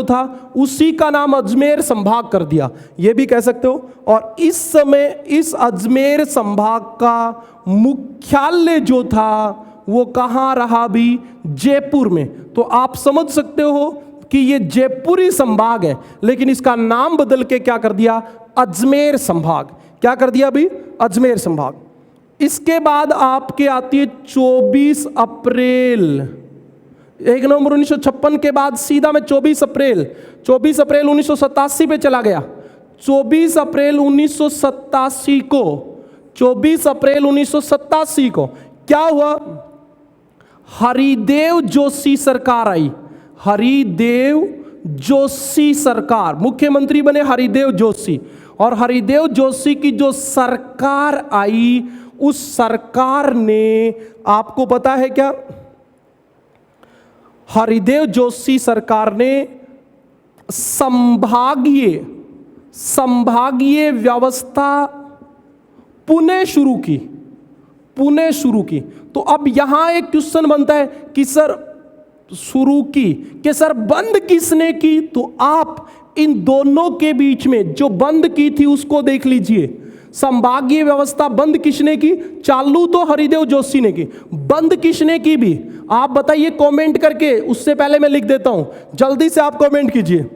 था उसी का नाम अजमेर संभाग कर दिया, यह भी कह सकते हो। और इस समय इस अजमेर संभाग का मुख्यालय जो था वो कहां रहा भी? जयपुर में। तो आप समझ सकते हो कि ये जयपुरी संभाग है, लेकिन इसका नाम बदल के क्या कर दिया? अजमेर संभाग। क्या कर दिया अभी? अजमेर संभाग। इसके बाद आपके आती है 24 अप्रैल 1 नवंबर 1956 के बाद सीधा मैं 24 अप्रैल 1987 पे चला गया। 24 अप्रैल 1987 को क्या हुआ? हरिदेव जोशी सरकार आई। हरिदेव जोशी सरकार, मुख्यमंत्री बने हरिदेव जोशी। और हरिदेव जोशी की जो सरकार आई, उस सरकार ने, आपको पता है क्या, हरिदेव जोशी सरकार ने संभागीय व्यवस्था पुनः शुरू की। तो अब यहां एक क्वेश्चन बनता है कि सर शुरू की कि सर बंद किसने की? तो आप इन दोनों के बीच में जो बंद की थी उसको देख लीजिए। संभागीय व्यवस्था बंद किसने की? चालू तो हरिदेव जोशी ने की, बंद किसने की भी आप बताइए कमेंट करके। उससे पहले मैं लिख देता हूं, जल्दी से आप कमेंट कीजिए।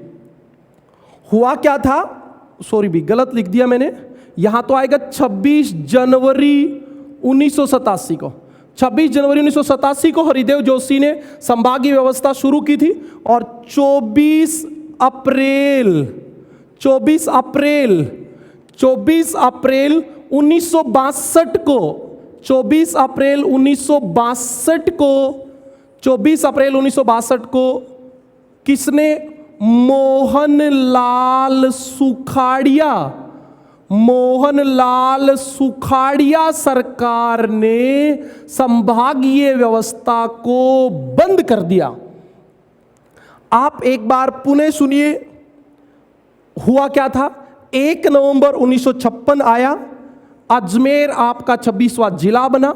हुआ क्या था? सॉरी भी गलत लिख दिया मैंने, यहां तो आएगा 26 जनवरी 1987 को। 26 जनवरी 1987 को हरिदेव जोशी ने संभागीय व्यवस्था शुरू की थी। और 24 अप्रैल 1962 को 24 अप्रैल 1962 को किसने? मोहनलाल सुखाड़िया सरकार ने संभागीय व्यवस्था को बंद कर दिया। आप एक बार पुनः सुनिए, हुआ क्या था? 1 नवंबर 1956 आया, अजमेर आपका 26वां जिला बना।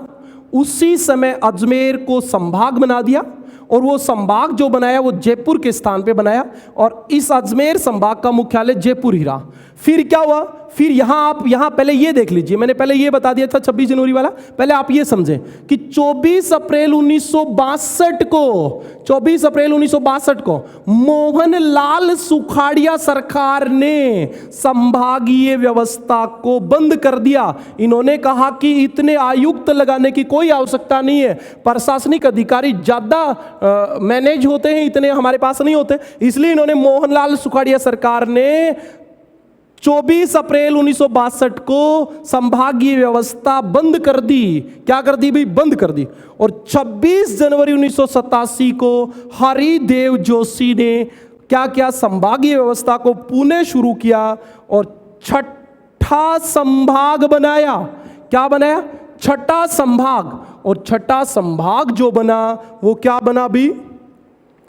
उसी समय अजमेर को संभाग बना दिया, और वो संभाग जो बनाया वो जयपुर के स्थान पे बनाया, और इस अजमेर संभाग का मुख्यालय जयपुर ही रहा। फिर क्या हुआ? फिर यहां पहले ये देख लीजिए, मैंने पहले ये बता दिया था 26 जनवरी वाला, पहले आप ये समझें कि 24 अप्रैल 1962 को मोहनलाल सुखाड़िया सरकार ने संभागीय व्यवस्था को बंद कर दिया। इन्होंने कहा कि इतने आयुक्त लगाने की कोई आवश्यकता नहीं है, प्रशासनिक अधिकारी ज्यादा मैनेज होते हैं, इतने हमारे पास नहीं होते। इसलिए इन्होंने मोहनलाल सुखाड़िया सरकार ने 24 अप्रैल 1962 को संभागीय व्यवस्था बंद कर दी। क्या कर दी भाई? बंद कर दी। और 26 जनवरी 1987 को हरिदेव जोशी ने क्या किया? संभागीय व्यवस्था को पुनः शुरू किया और छठा संभाग बनाया। क्या बनाया? छठा संभाग। और छठा संभाग जो बना वो क्या बना भी?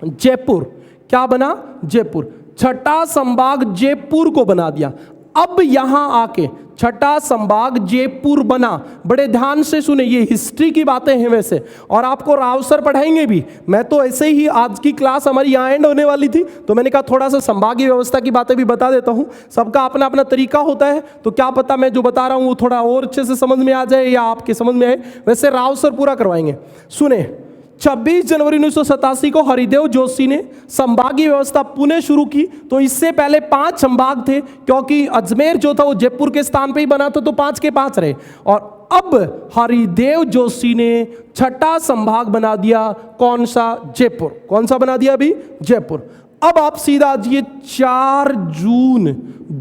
जयपुर। क्या बना? जयपुर। छठा संभाग जयपुर को बना दिया। अब यहां आके छठा संभाग जयपुर बना। बड़े ध्यान से सुने, ये हिस्ट्री की बातें हैं वैसे, और आपको राव सर पढ़ाएंगे भी। मैं तो ऐसे ही, आज की क्लास हमारी यहाँ एंड होने वाली थी तो मैंने कहा थोड़ा सा संभागीय व्यवस्था की बातें भी बता देता हूँ। सबका अपना अपना तरीका होता है, तो क्या पता मैं जो बता रहा हूँ वो थोड़ा और अच्छे से समझ में आ जाए या आपके समझ में आए। वैसे राव सर पूरा करवाएंगे। सुने, 26 जनवरी 1987 को हरिदेव जोशी ने संभागीय व्यवस्था पुनः शुरू की। तो इससे पहले 5 संभाग थे, क्योंकि अजमेर जो था वो जयपुर के स्थान पे ही बना था, तो 5 के 5 रहे। और अब हरिदेव जोशी ने छठा संभाग बना दिया। कौन सा? जयपुर। कौन सा बना दिया अभी? जयपुर। अब आप सीधा आइए 4 जून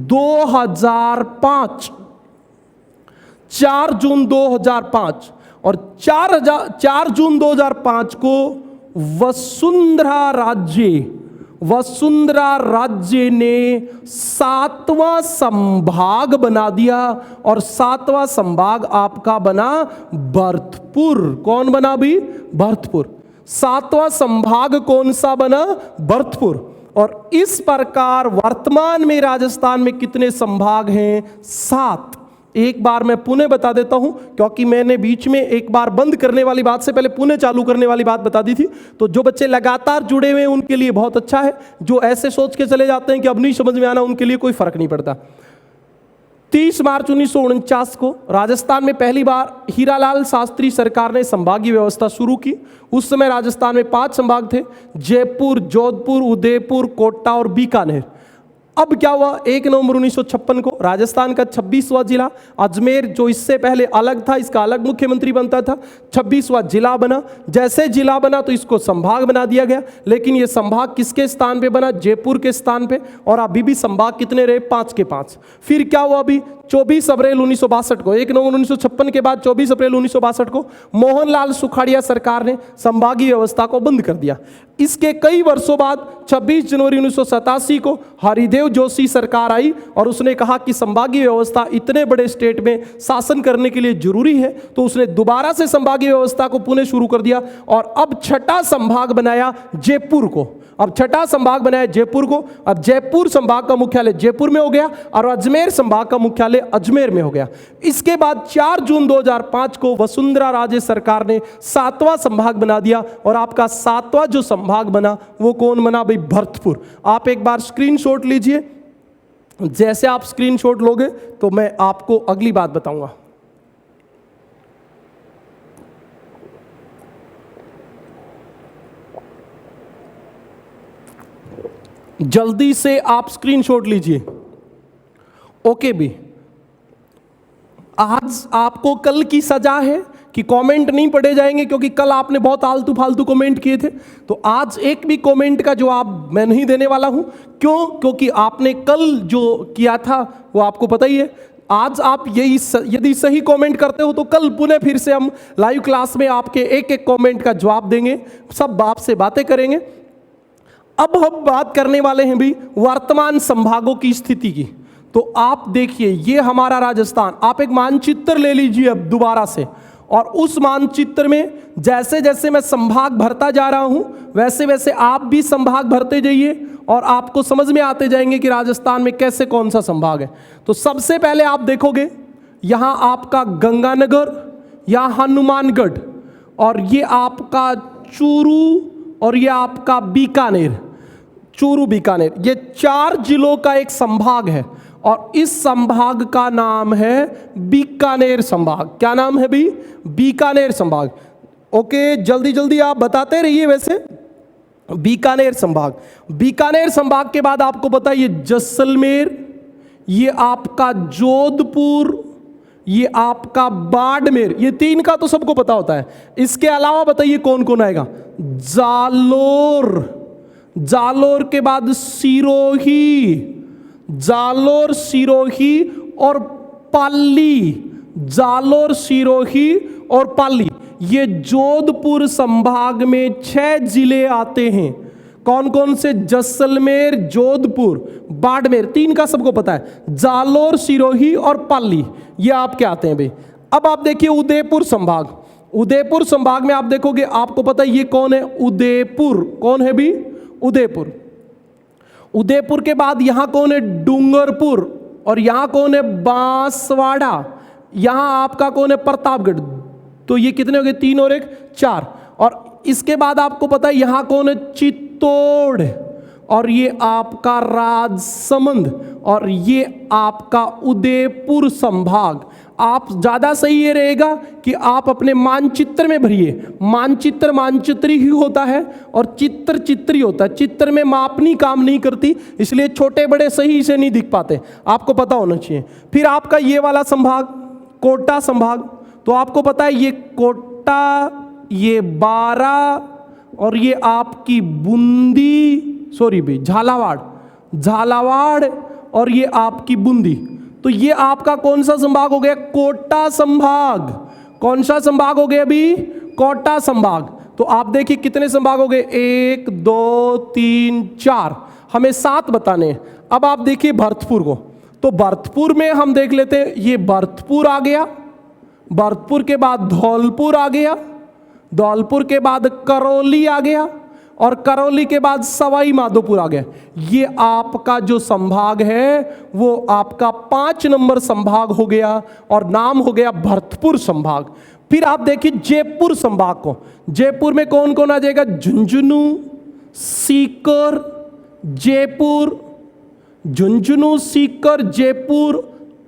2005। 4 जून 2005 और 4 जून 2005 को वसुंधरा राज्य ने 7वां संभाग बना दिया। और 7वां संभाग आपका बना भरतपुर। कौन बना भी? भरतपुर। 7वां संभाग कौन सा बना? भरतपुर। और इस प्रकार वर्तमान में राजस्थान में कितने संभाग हैं? 7। एक बार मैं पुनः बता देता हूं, क्योंकि मैंने बीच में एक बार बंद करने वाली बात से पहले पुनः चालू करने वाली बात बता दी थी। तो जो बच्चे लगातार जुड़े हुए हैं उनके लिए बहुत अच्छा है। जो ऐसे सोच के चले जाते हैं कि अब नहीं समझ में आना, उनके लिए कोई फर्क नहीं पड़ता। 30 मार्च 1949 को राजस्थान में पहली बार हीरालाल शास्त्री सरकार ने संभागीय व्यवस्था शुरू की। उस समय राजस्थान में 5 संभाग थे: जयपुर, जोधपुर, उदयपुर, कोटा और बीकानेर। अब क्या हुआ, 1 नवंबर 1956 को राजस्थान का 26वां जिला अजमेर, जो इससे पहले अलग था, इसका अलग मुख्यमंत्री बनता था, 26वां जिला बना। जैसे जिला बना तो इसको संभाग बना दिया गया, लेकिन ये संभाग किसके स्थान पे बना, जयपुर के स्थान पे। और अभी भी संभाग कितने रहे, 5 के 5। फिर क्या हुआ, अभी 24 अप्रैल 1962 को, 1 नवंबर 1956 के बाद 24 अप्रैल 1962 को मोहनलाल सुखाड़िया सरकार ने संभागीय व्यवस्था को बंद कर दिया। इसके कई वर्षों बाद 26 जनवरी 1987 को हरिदेव जोशी सरकार आई और उसने कहा कि संभागीय व्यवस्था इतने बड़े स्टेट में शासन करने के लिए जरूरी है, तो उसने दोबारा से संभागीय व्यवस्था को पुनः शुरू कर दिया और अब छठा संभाग बनाया जयपुर को। अब छठा संभाग बनाया जयपुर को। अब जयपुर संभाग का मुख्यालय जयपुर में हो गया और अजमेर संभाग का मुख्यालय अजमेर में हो गया। इसके बाद 4 जून 2005 को वसुंधरा राजे सरकार ने 7वां संभाग बना दिया और आपका 7वां जो संभाग बना वो कौन बना भाई, भरतपुर। आप एक बार स्क्रीनशॉट लीजिए, जैसे आप स्क्रीनशॉट लोगे तो मैं आपको अगली बात बताऊंगा। जल्दी से आप स्क्रीनशॉट लीजिए। ओके भी, आज आपको कल की सजा है कि कमेंट नहीं पढ़े जाएंगे, क्योंकि कल आपने बहुत आलतू फालतू कमेंट किए थे। तो आज एक भी कमेंट का जवाब मैं नहीं देने वाला हूं। क्यों? क्योंकि आपने कल जो किया था वो आपको पता ही है। आज आप यही यदि सही कमेंट करते हो तो कल पुनः फिर से हम लाइव क्लास में आपके एक एक कमेंट का जवाब देंगे, सब आपसे बातें करेंगे। अब हम बात करने वाले हैं भी वर्तमान संभागों की स्थिति की। तो आप देखिए, ये हमारा राजस्थान, आप एक मानचित्र ले लीजिए अब दोबारा से, और उस मानचित्र में जैसे जैसे मैं संभाग भरता जा रहा हूं वैसे वैसे आप भी संभाग भरते जाइए और आपको समझ में आते जाएंगे कि राजस्थान में कैसे कौन सा संभाग है। तो सबसे पहले आप देखोगे यहां आपका गंगानगर, यहां हनुमानगढ़, और ये आपका चूरू, और ये आपका बीकानेर, चूरू बीकानेर, ये 4 जिलों का एक संभाग है और इस संभाग का नाम है बीकानेर संभाग। क्या नाम है भी? बीकानेर संभाग। ओके, जल्दी जल्दी आप बताते रहिए। वैसे बीकानेर संभाग, बीकानेर संभाग के बाद आपको पता है ये जैसलमेर, ये आपका जोधपुर, ये आपका बाड़मेर, ये 3 का तो सबको पता होता है। इसके अलावा बताइए कौन कौन आएगा? जालोर, जालोर के बाद सिरोही, जालोर, सिरोही और पाली, जालोर, सिरोही और पाली। ये जोधपुर संभाग में 6 जिले आते हैं। कौन कौन से? जैसलमेर, जोधपुर, बाड़मेर, 3 का सबको पता है। जालोर, सिरोही और पाली ये आपके आते हैं भाई। अब आप देखिए उदयपुर संभाग, उदयपुर संभाग में आप देखोगे, आपको पता है ये कौन है? उदयपुर। कौन है भी? उदयपुर। उदयपुर के बाद यहां कौन है? डूंगरपुर, और यहां कौन है? बांसवाड़ा। यहां आपका कौन है? प्रतापगढ़। तो ये कितने हो गए? 3 और 1 4। और इसके बाद आपको पता है यहां कौन है? चित्तौड़, और ये आपका राजसमंद, और ये आपका उदयपुर संभाग। आप ज़्यादा सही ये रहेगा कि आप अपने मानचित्र में भरिए। मानचित्र मानचित्र ही होता है और चित्र चित्र ही होता है। चित्र में मापनी काम नहीं करती, इसलिए छोटे बड़े सही से नहीं दिख पाते, आपको पता होना चाहिए। फिर आपका ये वाला संभाग कोटा संभाग, तो आपको पता है ये कोटा, ये बारा, और ये आपकी बूंदी, सॉरी भाई झालावाड़, झालावाड़, और ये आपकी बूंदी। तो ये आपका कौन सा संभाग हो गया? कोटा संभाग। कौन सा संभाग हो गया अभी? कोटा संभाग। तो आप देखिए कितने संभाग हो गए? 1 2 3 4, हमें 7 बताने हैं। अब आप देखिए भरतपुर को, तो भरतपुर में हम देख लेते हैं, ये भरतपुर आ गया, भरतपुर के बाद धौलपुर आ गया, धौलपुर के बाद करौली आ गया, और करौली के बाद सवाई माधोपुर आ गया। ये आपका जो संभाग है वो आपका 5 नंबर संभाग हो गया और नाम हो गया भरतपुर संभाग। फिर आप देखिए जयपुर संभाग को, जयपुर में कौन कौन आ जाएगा? झुंझुनू, सीकर, जयपुर, झुंझुनू, सीकर, जयपुर,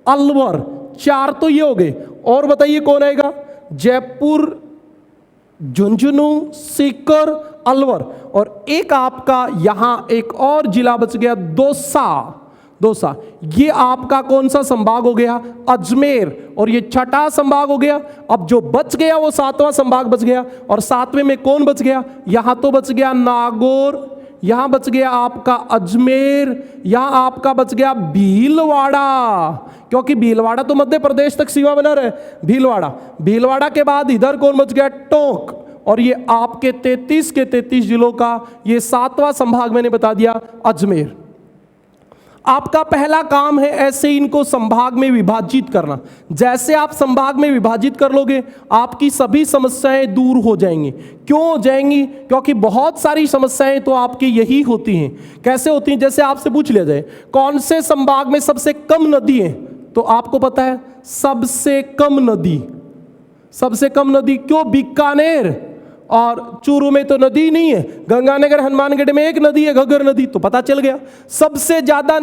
अलवर, 4 तो ये हो गए। और बताइए कौन आएगा? जयपुर, झुंझुनू, सीकर, अलवर, और एक आपका यहां एक और जिला बच गया, दौसा। दौसा। ये आपका कौन सा संभाग हो गया? अजमेर। और ये छठा संभाग हो गया। अब जो बच गया वो सातवां संभाग बच गया। और सातवें में कौन बच गया? यहां तो बच गया नागौर, यहां बच गया आपका अजमेर, यहां आपका बच गया भीलवाड़ा, क्योंकि भीलवाड़ा तो मध्य प्रदेश तक सीमा बना रहे। भीलवाड़ा के बाद इधर कौन बच गया? टोंक। और ये आपके 33 के 33 जिलों का ये सातवां संभाग मैंने बता दिया, अजमेर। आपका पहला काम है ऐसे इनको संभाग में विभाजित करना। जैसे आप संभाग में विभाजित कर लोगे आपकी सभी समस्याएं दूर हो जाएंगी। क्यों हो जाएंगी? क्योंकि बहुत सारी समस्याएं तो आपकी यही होती हैं। कैसे होती हैं? जैसे आपसे पूछ लिया जाए कौन से संभाग में सबसे कम नदी है, तो आपको पता है सबसे कम नदी क्यों? बीकानेर और चूरू में तो नदी नहीं है। गंगानगर हनुमानगढ़ में एक नदी है, घग्गर नदी, तो पता चल गया। सबसे ज्यादा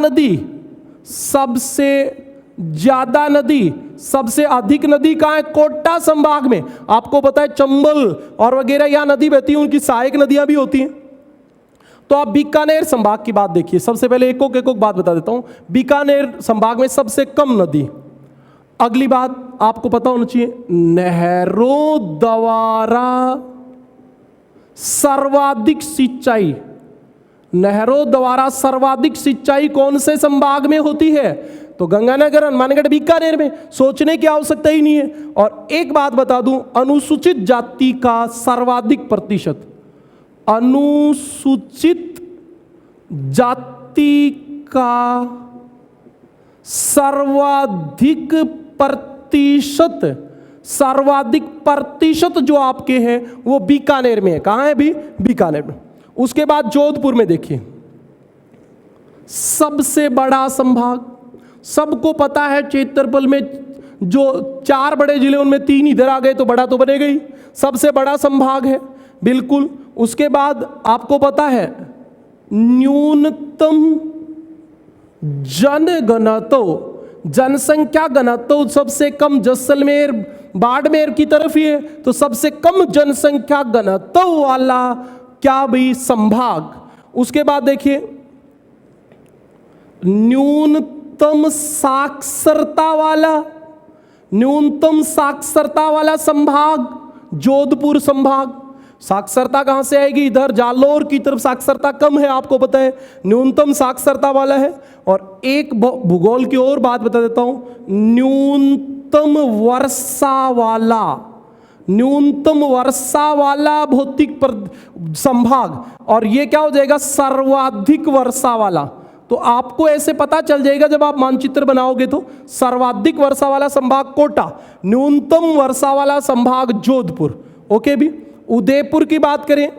नदी, सबसे अधिक नदी कहां है? कोटा संभाग में। आपको पता है चंबल और वगैरह यहां नदी बहती है, उनकी सहायक नदियां भी होती हैं। तो आप बीकानेर संभाग की बात देखिए। सबसे पहले एक बात बता देता हूं, बीकानेर संभाग में सबसे कम नदी। अगली बात आपको पता होना चाहिए, नहरों द्वारा सर्वाधिक सिंचाई कौन से संभाग में होती है? तो गंगानगर, हनुमानगढ़, बीकानेर में। सोचने की आवश्यकता ही नहीं है। और एक बात बता दूं, अनुसूचित जाति का सर्वाधिक प्रतिशत, अनुसूचित जाति का सर्वाधिक प्रतिशत जो आपके हैं वो बीकानेर में है। कहां है भी? बीकानेर में। उसके बाद जोधपुर में देखिए, सबसे बड़ा संभाग। सबको पता है क्षेत्रफल में जो 4 बड़े जिले उनमें 3 इधर आ गए तो बड़ा तो बनेगा ही। सबसे बड़ा संभाग है बिल्कुल। उसके बाद आपको पता है न्यूनतम जनसंख्या घनत्व सबसे कम जैसलमेर, बाड़मेर की तरफ ही है। तो सबसे कम जनसंख्या घनत्व वाला क्या भी? संभाग। उसके बाद देखिए न्यूनतम साक्षरता वाला संभाग, जोधपुर संभाग। साक्षरता कहां से आएगी? इधर जालौर की तरफ साक्षरता कम है, आपको पता है। न्यूनतम साक्षरता वाला है। और एक भूगोल की और बात बता देता हूं, न्यूनतम वर्षा वाला भौतिक संभाग। और ये क्या हो जाएगा? सर्वाधिक वर्षा वाला। तो आपको ऐसे पता चल जाएगा जब आप मानचित्र बनाओगे तो, सर्वाधिक वर्षा वाला संभाग कोटा, न्यूनतम वर्षा वाला संभाग जोधपुर। ओके भी। उदयपुर की बात करें,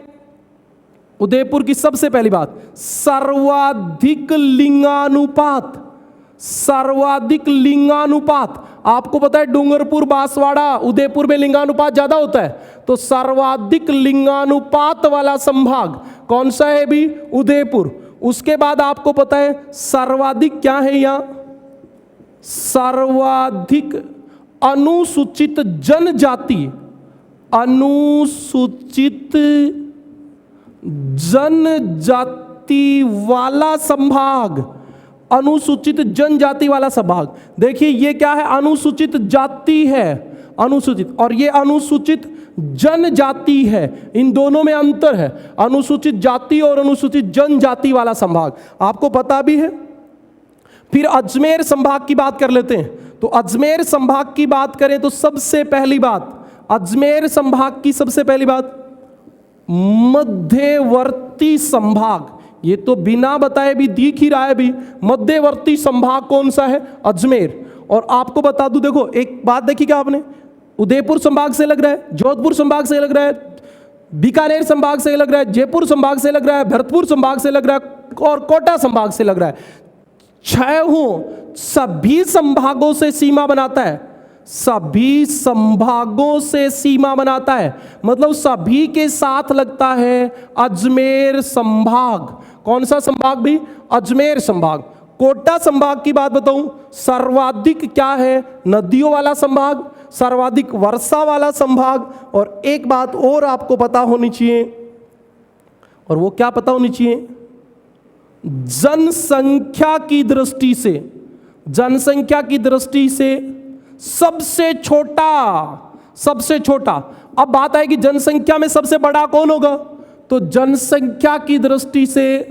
उदयपुर की सबसे पहली बात, सर्वाधिक लिंगानुपात। आपको पता है डूंगरपुर, बांसवाड़ा, उदयपुर में लिंगानुपात ज्यादा होता है। तो सर्वाधिक लिंगानुपात वाला संभाग कौन सा है भी? उदयपुर। उसके बाद आपको पता है सर्वाधिक क्या है यहां? सर्वाधिक अनुसूचित जनजाति वाला संभाग। अनुसूचित जनजाति वाला संभाग। देखिए ये क्या है? अनुसूचित जाति है, अनुसूचित, और ये अनुसूचित जनजाति है। इन दोनों में अंतर है, अनुसूचित जाति और अनुसूचित जनजाति वाला संभाग। आपको पता भी है। फिर अजमेर संभाग की बात कर लेते हैं। तो अजमेर संभाग की बात करें तो सबसे पहली बात, अजमेर संभाग की सबसे पहली बात, मध्यवर्ती संभाग। ये तो बिना बताए भी दिख ही रहा है भी, मध्यवर्ती संभाग कौन सा है? अजमेर। और आपको बता दूं, देखो एक बात देखी क्या आपने, उदयपुर संभाग से लग रहा है, जोधपुर संभाग से लग रहा है, बीकानेर संभाग से लग रहा है, जयपुर संभाग से लग रहा है, भरतपुर संभाग से लग रहा है और कोटा संभाग से लग रहा है। 6 सभी संभागों से सीमा बनाता है, सभी संभागों से सीमा बनाता है, मतलब सभी के साथ लगता है अजमेर संभाग। कौन सा संभाग भी? अजमेर संभाग। कोटा संभाग की बात बताऊं, सर्वाधिक क्या है? नदियों वाला संभाग, सर्वाधिक वर्षा वाला संभाग। और एक बात और आपको पता होनी चाहिए, और वो क्या पता होनी चाहिए? जनसंख्या की दृष्टि से, जनसंख्या की दृष्टि से सबसे छोटा, सबसे छोटा। अब बात आएगी जनसंख्या में सबसे बड़ा कौन होगा, तो जनसंख्या की दृष्टि से,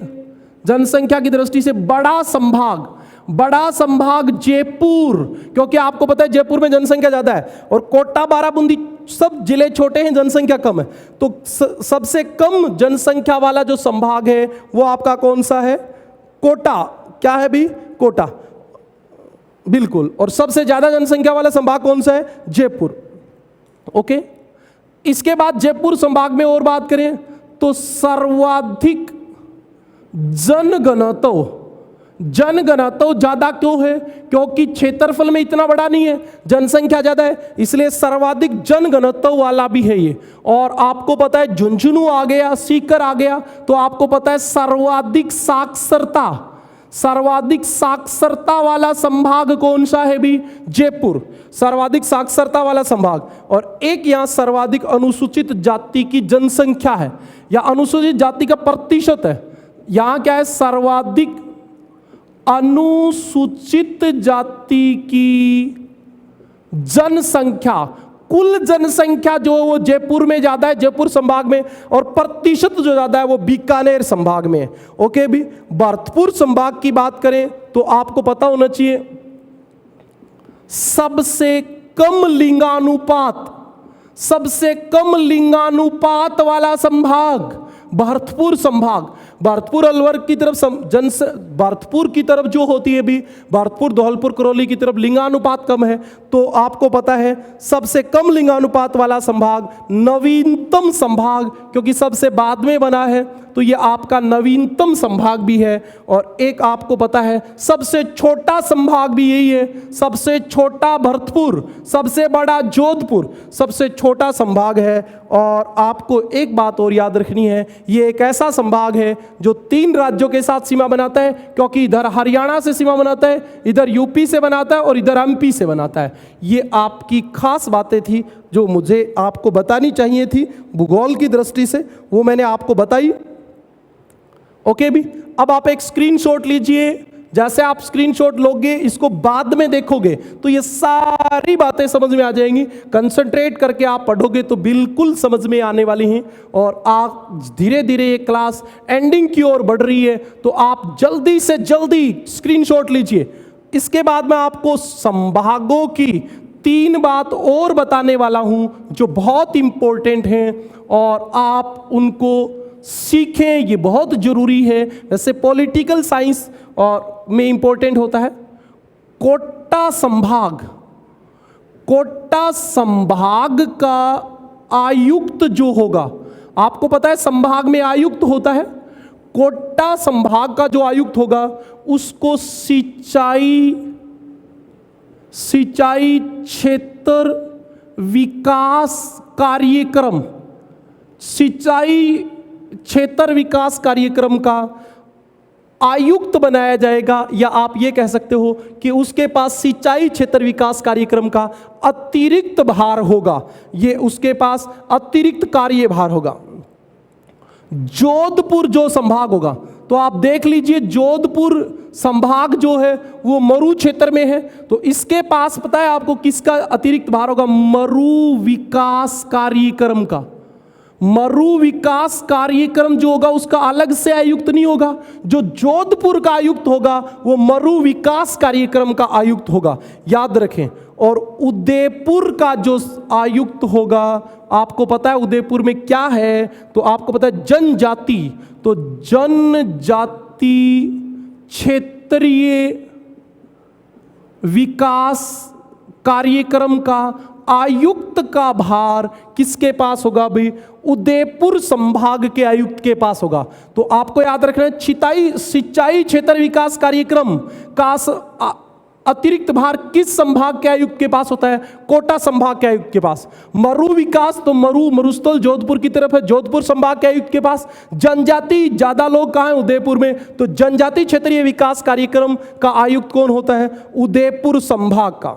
जनसंख्या की दृष्टि से बड़ा संभाग, बड़ा संभाग जयपुर, क्योंकि आपको पता है जयपुर में जनसंख्या ज्यादा है और कोटा, बाराबूंदी सब जिले छोटे हैं, जनसंख्या कम है। तो सबसे कम जनसंख्या वाला जो संभाग है वो आपका कौन सा है, कोटा। क्या है भी, कोटा, बिल्कुल। और सबसे ज्यादा जनसंख्या वाला संभाग कौन सा है, जयपुर। ओके, इसके बाद जयपुर संभाग में और बात करें तो सर्वाधिक जनघनत्व, जनघनत्व ज्यादा क्यों है, क्योंकि क्षेत्रफल में इतना बड़ा नहीं है, जनसंख्या ज्यादा है, इसलिए सर्वाधिक जनघनत्व वाला भी है ये। और आपको पता है झुंझुनू आ गया, सीकर आ गया, तो आपको पता है सर्वाधिक साक्षरता, सर्वाधिक साक्षरता वाला संभाग कौन सा है भी, जयपुर, सर्वाधिक साक्षरता वाला संभाग। और एक यहां सर्वाधिक अनुसूचित जाति की जनसंख्या है या अनुसूचित जाति का प्रतिशत है, यहां क्या है, सर्वाधिक अनुसूचित जाति की जनसंख्या, कुल जनसंख्या जो वो जयपुर में ज्यादा है, जयपुर संभाग में, और प्रतिशत जो ज्यादा है वो बीकानेर संभाग में है। ओके भी, भरतपुर संभाग की बात करें तो आपको पता होना चाहिए सबसे कम लिंगानुपात, सबसे कम लिंगानुपात वाला संभाग भरतपुर संभाग। भरतपुर अलवर की तरफ भरतपुर की तरफ जो होती है भी, भरतपुर धौलपुर करौली की तरफ लिंगानुपात कम है, तो आपको पता है सबसे कम लिंगानुपात वाला संभाग नवीनतम संभाग, क्योंकि सबसे बाद में बना है तो ये आपका नवीनतम संभाग भी है। और एक आपको पता है सबसे छोटा संभाग भी यही है, सबसे छोटा भरतपुर, सबसे बड़ा जोधपुर, सबसे छोटा संभाग है। और आपको एक बात और याद रखनी है, ये एक ऐसा संभाग है जो 3 राज्यों के साथ सीमा बनाता है, क्योंकि इधर हरियाणा से सीमा बनाता है, इधर यूपी से बनाता है और इधर एमपी से बनाता है। ये आपकी खास बातें थी जो मुझे आपको बतानी चाहिए थी भूगोल की दृष्टि से, वो मैंने आपको बताई। ओके भी, अब आप एक स्क्रीनशॉट लीजिए, जैसे आप स्क्रीनशॉट लोगे, इसको बाद में देखोगे तो ये सारी बातें समझ में आ जाएंगी। कंसंट्रेट करके आप पढ़ोगे तो बिल्कुल समझ में आने वाली हैं। और आप धीरे धीरे ये क्लास एंडिंग की ओर बढ़ रही है, तो आप जल्दी से जल्दी स्क्रीनशॉट लीजिए। इसके बाद मैं आपको संभागों की 3 बात और बताने वाला हूं जो बहुत इंपॉर्टेंट हैं और आप उनको सीखें, ये बहुत जरूरी है। वैसे पॉलिटिकल साइंस और में इंपॉर्टेंट होता है कोटा संभाग, कोटा संभाग का आयुक्त जो होगा, आपको पता है संभाग में आयुक्त होता है, कोटा संभाग का जो आयुक्त होगा उसको सिंचाई क्षेत्र विकास कार्यक्रम, सिंचाई क्षेत्र विकास कार्यक्रम का आयुक्त बनाया जाएगा। या आप ये कह सकते हो कि उसके पास सिंचाई क्षेत्र विकास कार्यक्रम का अतिरिक्त भार होगा, ये उसके पास अतिरिक्त कार्यभार होगा। जोधपुर जो संभाग होगा, तो आप देख लीजिए जोधपुर संभाग जो है वो मरु क्षेत्र में है, तो इसके पास पता है आपको किसका अतिरिक्त भार होगा, मरु विकास कार्यक्रम का। मरु विकास कार्यक्रम जो होगा उसका अलग से आयुक्त नहीं होगा, जो जोधपुर का आयुक्त होगा वो मरु विकास कार्यक्रम का आयुक्त होगा, याद रखें। और उदयपुर का जो आयुक्त होगा, आपको पता है उदयपुर में क्या है, तो आपको पता है जनजाति, तो जनजाति क्षेत्रीय विकास कार्यक्रम का आयुक्त का भार किसके पास होगा भाई, उदयपुर संभाग के आयुक्त के पास होगा। तो आपको याद रखना है सिंचाई क्षेत्र विकास कार्यक्रम का अतिरिक्त भार किस संभाग के आयुक्त के पास होता है, कोटा संभाग के आयुक्त के पास। मरु विकास, तो मरुस्थल जोधपुर की तरफ है, जोधपुर संभाग के आयुक्त के पास। जनजाति, ज्यादा लोग कहाँ हैं, उदयपुर में, तो जनजाति क्षेत्रीय विकास कार्यक्रम का आयुक्त कौन होता है, उदयपुर संभाग का।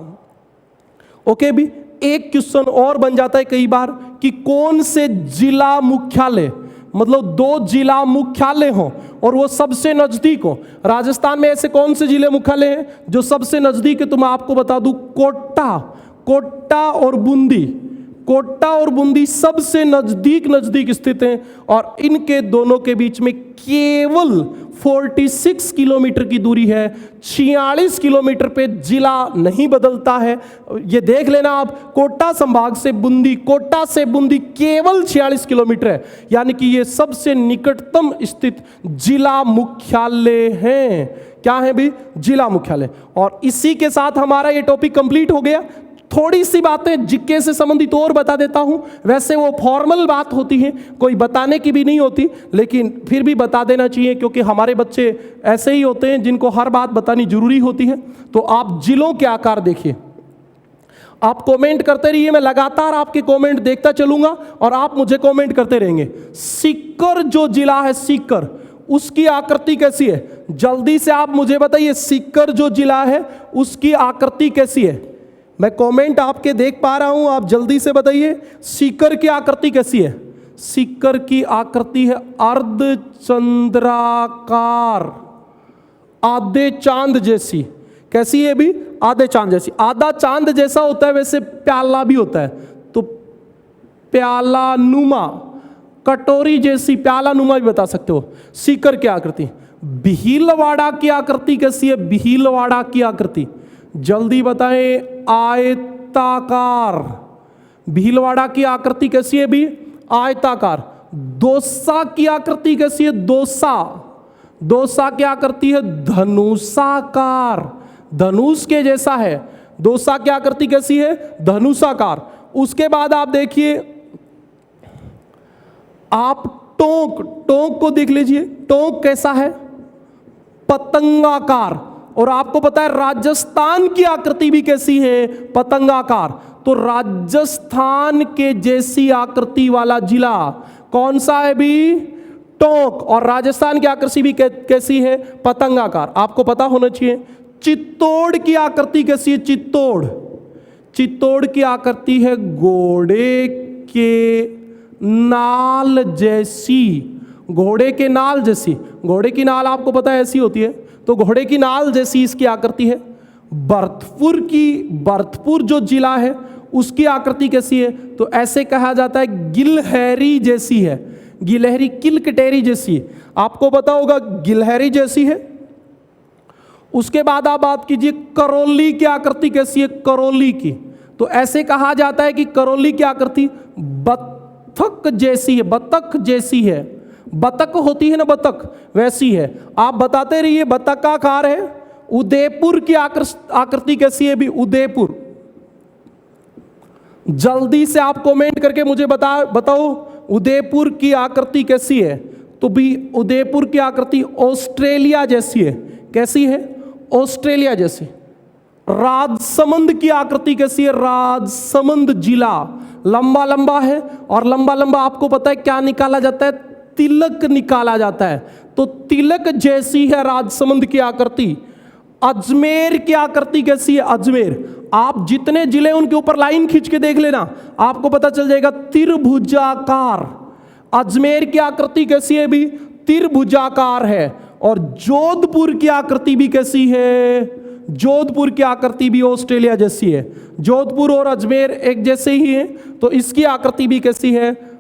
ओके भी, एक क्वेश्चन और बन जाता है कई बार कि कौन से जिला मुख्यालय, मतलब 2 जिला मुख्यालय हो और वो सबसे नजदीक हो। राजस्थान में ऐसे कौन से जिले मुख्यालय हैं जो सबसे नजदीक है? तो मैं आपको बता दूं, कोटा और बूंदी। कोटा और बूंदी सबसे नजदीक स्थित हैं और इनके दोनों के बीच में केवल 46 किलोमीटर की दूरी है। 46 किलोमीटर पे जिला नहीं बदलता है। ये देख लेना आप, कोटा संभाग से बूंदी, कोटा से बूंदी केवल 46 किलोमीटर है, यानी कि ये सबसे निकटतम स्थित जिला मुख्यालय हैं। क्या है भी? जिला मुख्यालय। और इसी के साथ हमारा ये टॉपिक कंप्लीट हो गया। थोड़ी सी बातें जीके से संबंधित और बता देता हूं। वैसे वो फॉर्मल बात होती है, कोई बताने की भी नहीं होती, लेकिन फिर भी बता देना चाहिए क्योंकि हमारे बच्चे ऐसे ही होते हैं जिनको हर बात बतानी जरूरी होती है। तो आप जिलों के आकार देखिए, आप कमेंट करते रहिए, मैं लगातार आपके कमेंट देखता चलूंगा और आप मुझे कमेंट करते रहेंगे। सीकर जो जिला है, सीकर, उसकी आकृति कैसी है? जल्दी से आप मुझे बताइए, सीकर जो जिला है उसकी आकृति कैसी है? मैं कमेंट आपके देख पा रहा हूं, आप जल्दी से बताइए सीकर की आकृति कैसी है? सीकर की आकृति है अर्धचंद्राकार, आधे चांद जैसी। कैसी है भी? आधे चांद जैसी। आधा चांद जैसा होता है वैसे प्याला भी होता है, तो प्याला नुमा, कटोरी जैसी, प्याला नुमा भी बता सकते हो। सीकर की आकृति। भीलवाड़ा की आकृति कैसी है? भीलवाड़ा की आकृति जल्दी बताएं। आयताकार। भीलवाड़ा की आकृति कैसी है भी? आयताकार। दौसा की आकृति कैसी है? दौसा की आकृति है धनुषाकार, धनुष के जैसा है। दौसा की आकृति कैसी है? धनुषाकार। उसके बाद आप देखिए, आप टोंक को देख लीजिए, टोंक कैसा है? पतंगाकार। और आपको पता है राजस्थान की आकृति भी कैसी है? पतंगाकार। तो राजस्थान के जैसी आकृति वाला जिला कौन सा है भी? टोंक। और राजस्थान की आकृति भी कैसी है? पतंगाकार। आपको पता होना चाहिए। चित्तौड़ की आकृति कैसी है? चित्तौड़ की आकृति है घोड़े के नाल जैसी। घोड़े के नाल जैसी। घोड़े की नाल आपको पता है ऐसी होती है, तो घोड़े की नाल जैसी इसकी आकृति है। भरतपुर जो जिला है उसकी आकृति कैसी है? तो ऐसे कहा जाता है गिलहरी जैसी है। गिलहरी, किलकटेरी जैसी, आपको पता होगा गिलहरी जैसी है। उसके बाद आप बात कीजिए करौली की आकृति कैसी है? करौली की, तो ऐसे कहा जाता है कि करौली की आकृति बत्तख जैसी है। बतख जैसी है, बतख होती है ना, बतख, वैसी है। आप बताते रहिए। बतखाकार है। उदयपुर की आकृति कैसी है भी? उदयपुर। जल्दी से आप कमेंट करके मुझे बताओ उदयपुर की आकृति कैसी है? तो भी उदयपुर की आकृति ऑस्ट्रेलिया जैसी है। कैसी है? ऑस्ट्रेलिया जैसी। राजसमंद की आकृति कैसी है? राजसमंद जिला लंबा लंबा है, और लंबा लंबा आपको पता है क्या निकाला जाता है? तिलक निकाला जाता है। तो तिलक जैसी है राजसमंद की आकृति। अजमेर की आकृति कैसी है? अजमेर। आप जितने जिले उनके ऊपर लाइन खींच के देख लेना, आपको पता चल जाएगा। त्रिभुजाकार। अजमेर की आकृति कैसी है भी? त्रिभुजाकार है। और जोधपुर की आकृति भी कैसी है? जोधपुर की आकृति भी ऑस्ट्रेलिया जैसी है। जोधपुर और अजमेर एक जैसे ही हैं, तो इसकी आकृति भी कैसी है?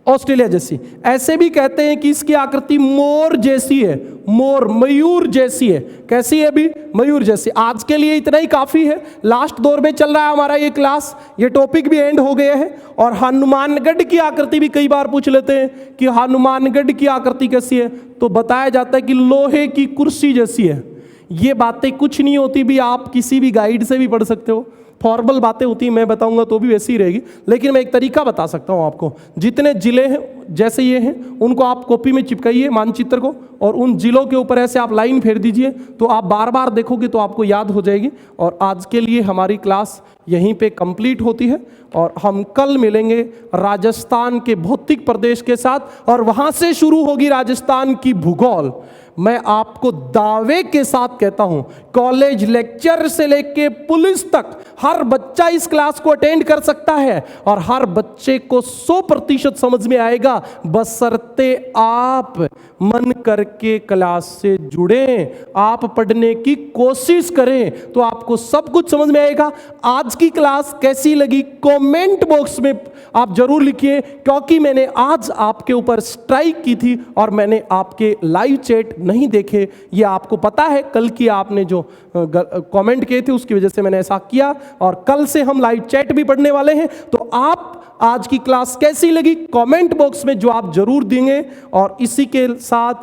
ऑस्ट्रेलिया जैसी। ऐसे भी कहते हैं कि इसकी आकृति मोर जैसी है। मोर, मयूर जैसी है। कैसी है भी? मयूर जैसी। आज के लिए इतना ही काफी है। लास्ट दौर में चल रहा है हमारा ये क्लास, ये टॉपिक भी एंड हो गया है। और हनुमानगढ़ की आकृति भी कई बार पूछ लेते हैं कि हनुमानगढ़ की आकृति कैसी है, तो बताया जाता है कि लोहे की कुर्सी जैसी है। ये बातें कुछ नहीं होती भी, आप किसी भी गाइड से भी पढ़ सकते हो। फॉर्मल बातें होती हैं, मैं बताऊंगा तो भी वैसी ही रहेगी, लेकिन मैं एक तरीका बता सकता हूं आपको। जितने जिले हैं जैसे ये हैं, उनको आप कॉपी में चिपकाइए मानचित्र को, और उन जिलों के ऊपर ऐसे आप लाइन फेर दीजिए, तो आप बार बार देखोगे तो आपको याद हो जाएगी। और आज के लिए हमारी क्लास यहीं पे कंप्लीट होती है, और हम कल मिलेंगे राजस्थान के भौतिक प्रदेश के साथ, और वहाँ से शुरू होगी राजस्थान की भूगोल। मैं आपको दावे के साथ कहता हूं, कॉलेज लेक्चर से लेके पुलिस तक हर बच्चा इस क्लास को अटेंड कर सकता है और हर बच्चे को 100% समझ में आएगा, बशर्ते आप मन करके क्लास से जुड़ें, आप पढ़ने की कोशिश करें तो आपको सब कुछ समझ में आएगा। आज की क्लास कैसी लगी कमेंट बॉक्स में आप जरूर लिखिए, क्योंकि मैंने आज आपके ऊपर स्ट्राइक की थी और मैंने आपके लाइव चैट नहीं देखे। ये आपको पता है, कल की आपने जो कमेंट किए थे उसकी वजह से मैंने ऐसा किया और कल से हम लाइव चैट भी पढ़ने वाले हैं। तो आप आज की क्लास कैसी लगी कमेंट बॉक्स में जवाब जरूर देंगे। और इसी के साथ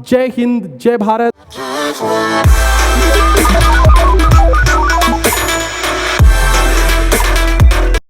जय हिंद, जय भारत।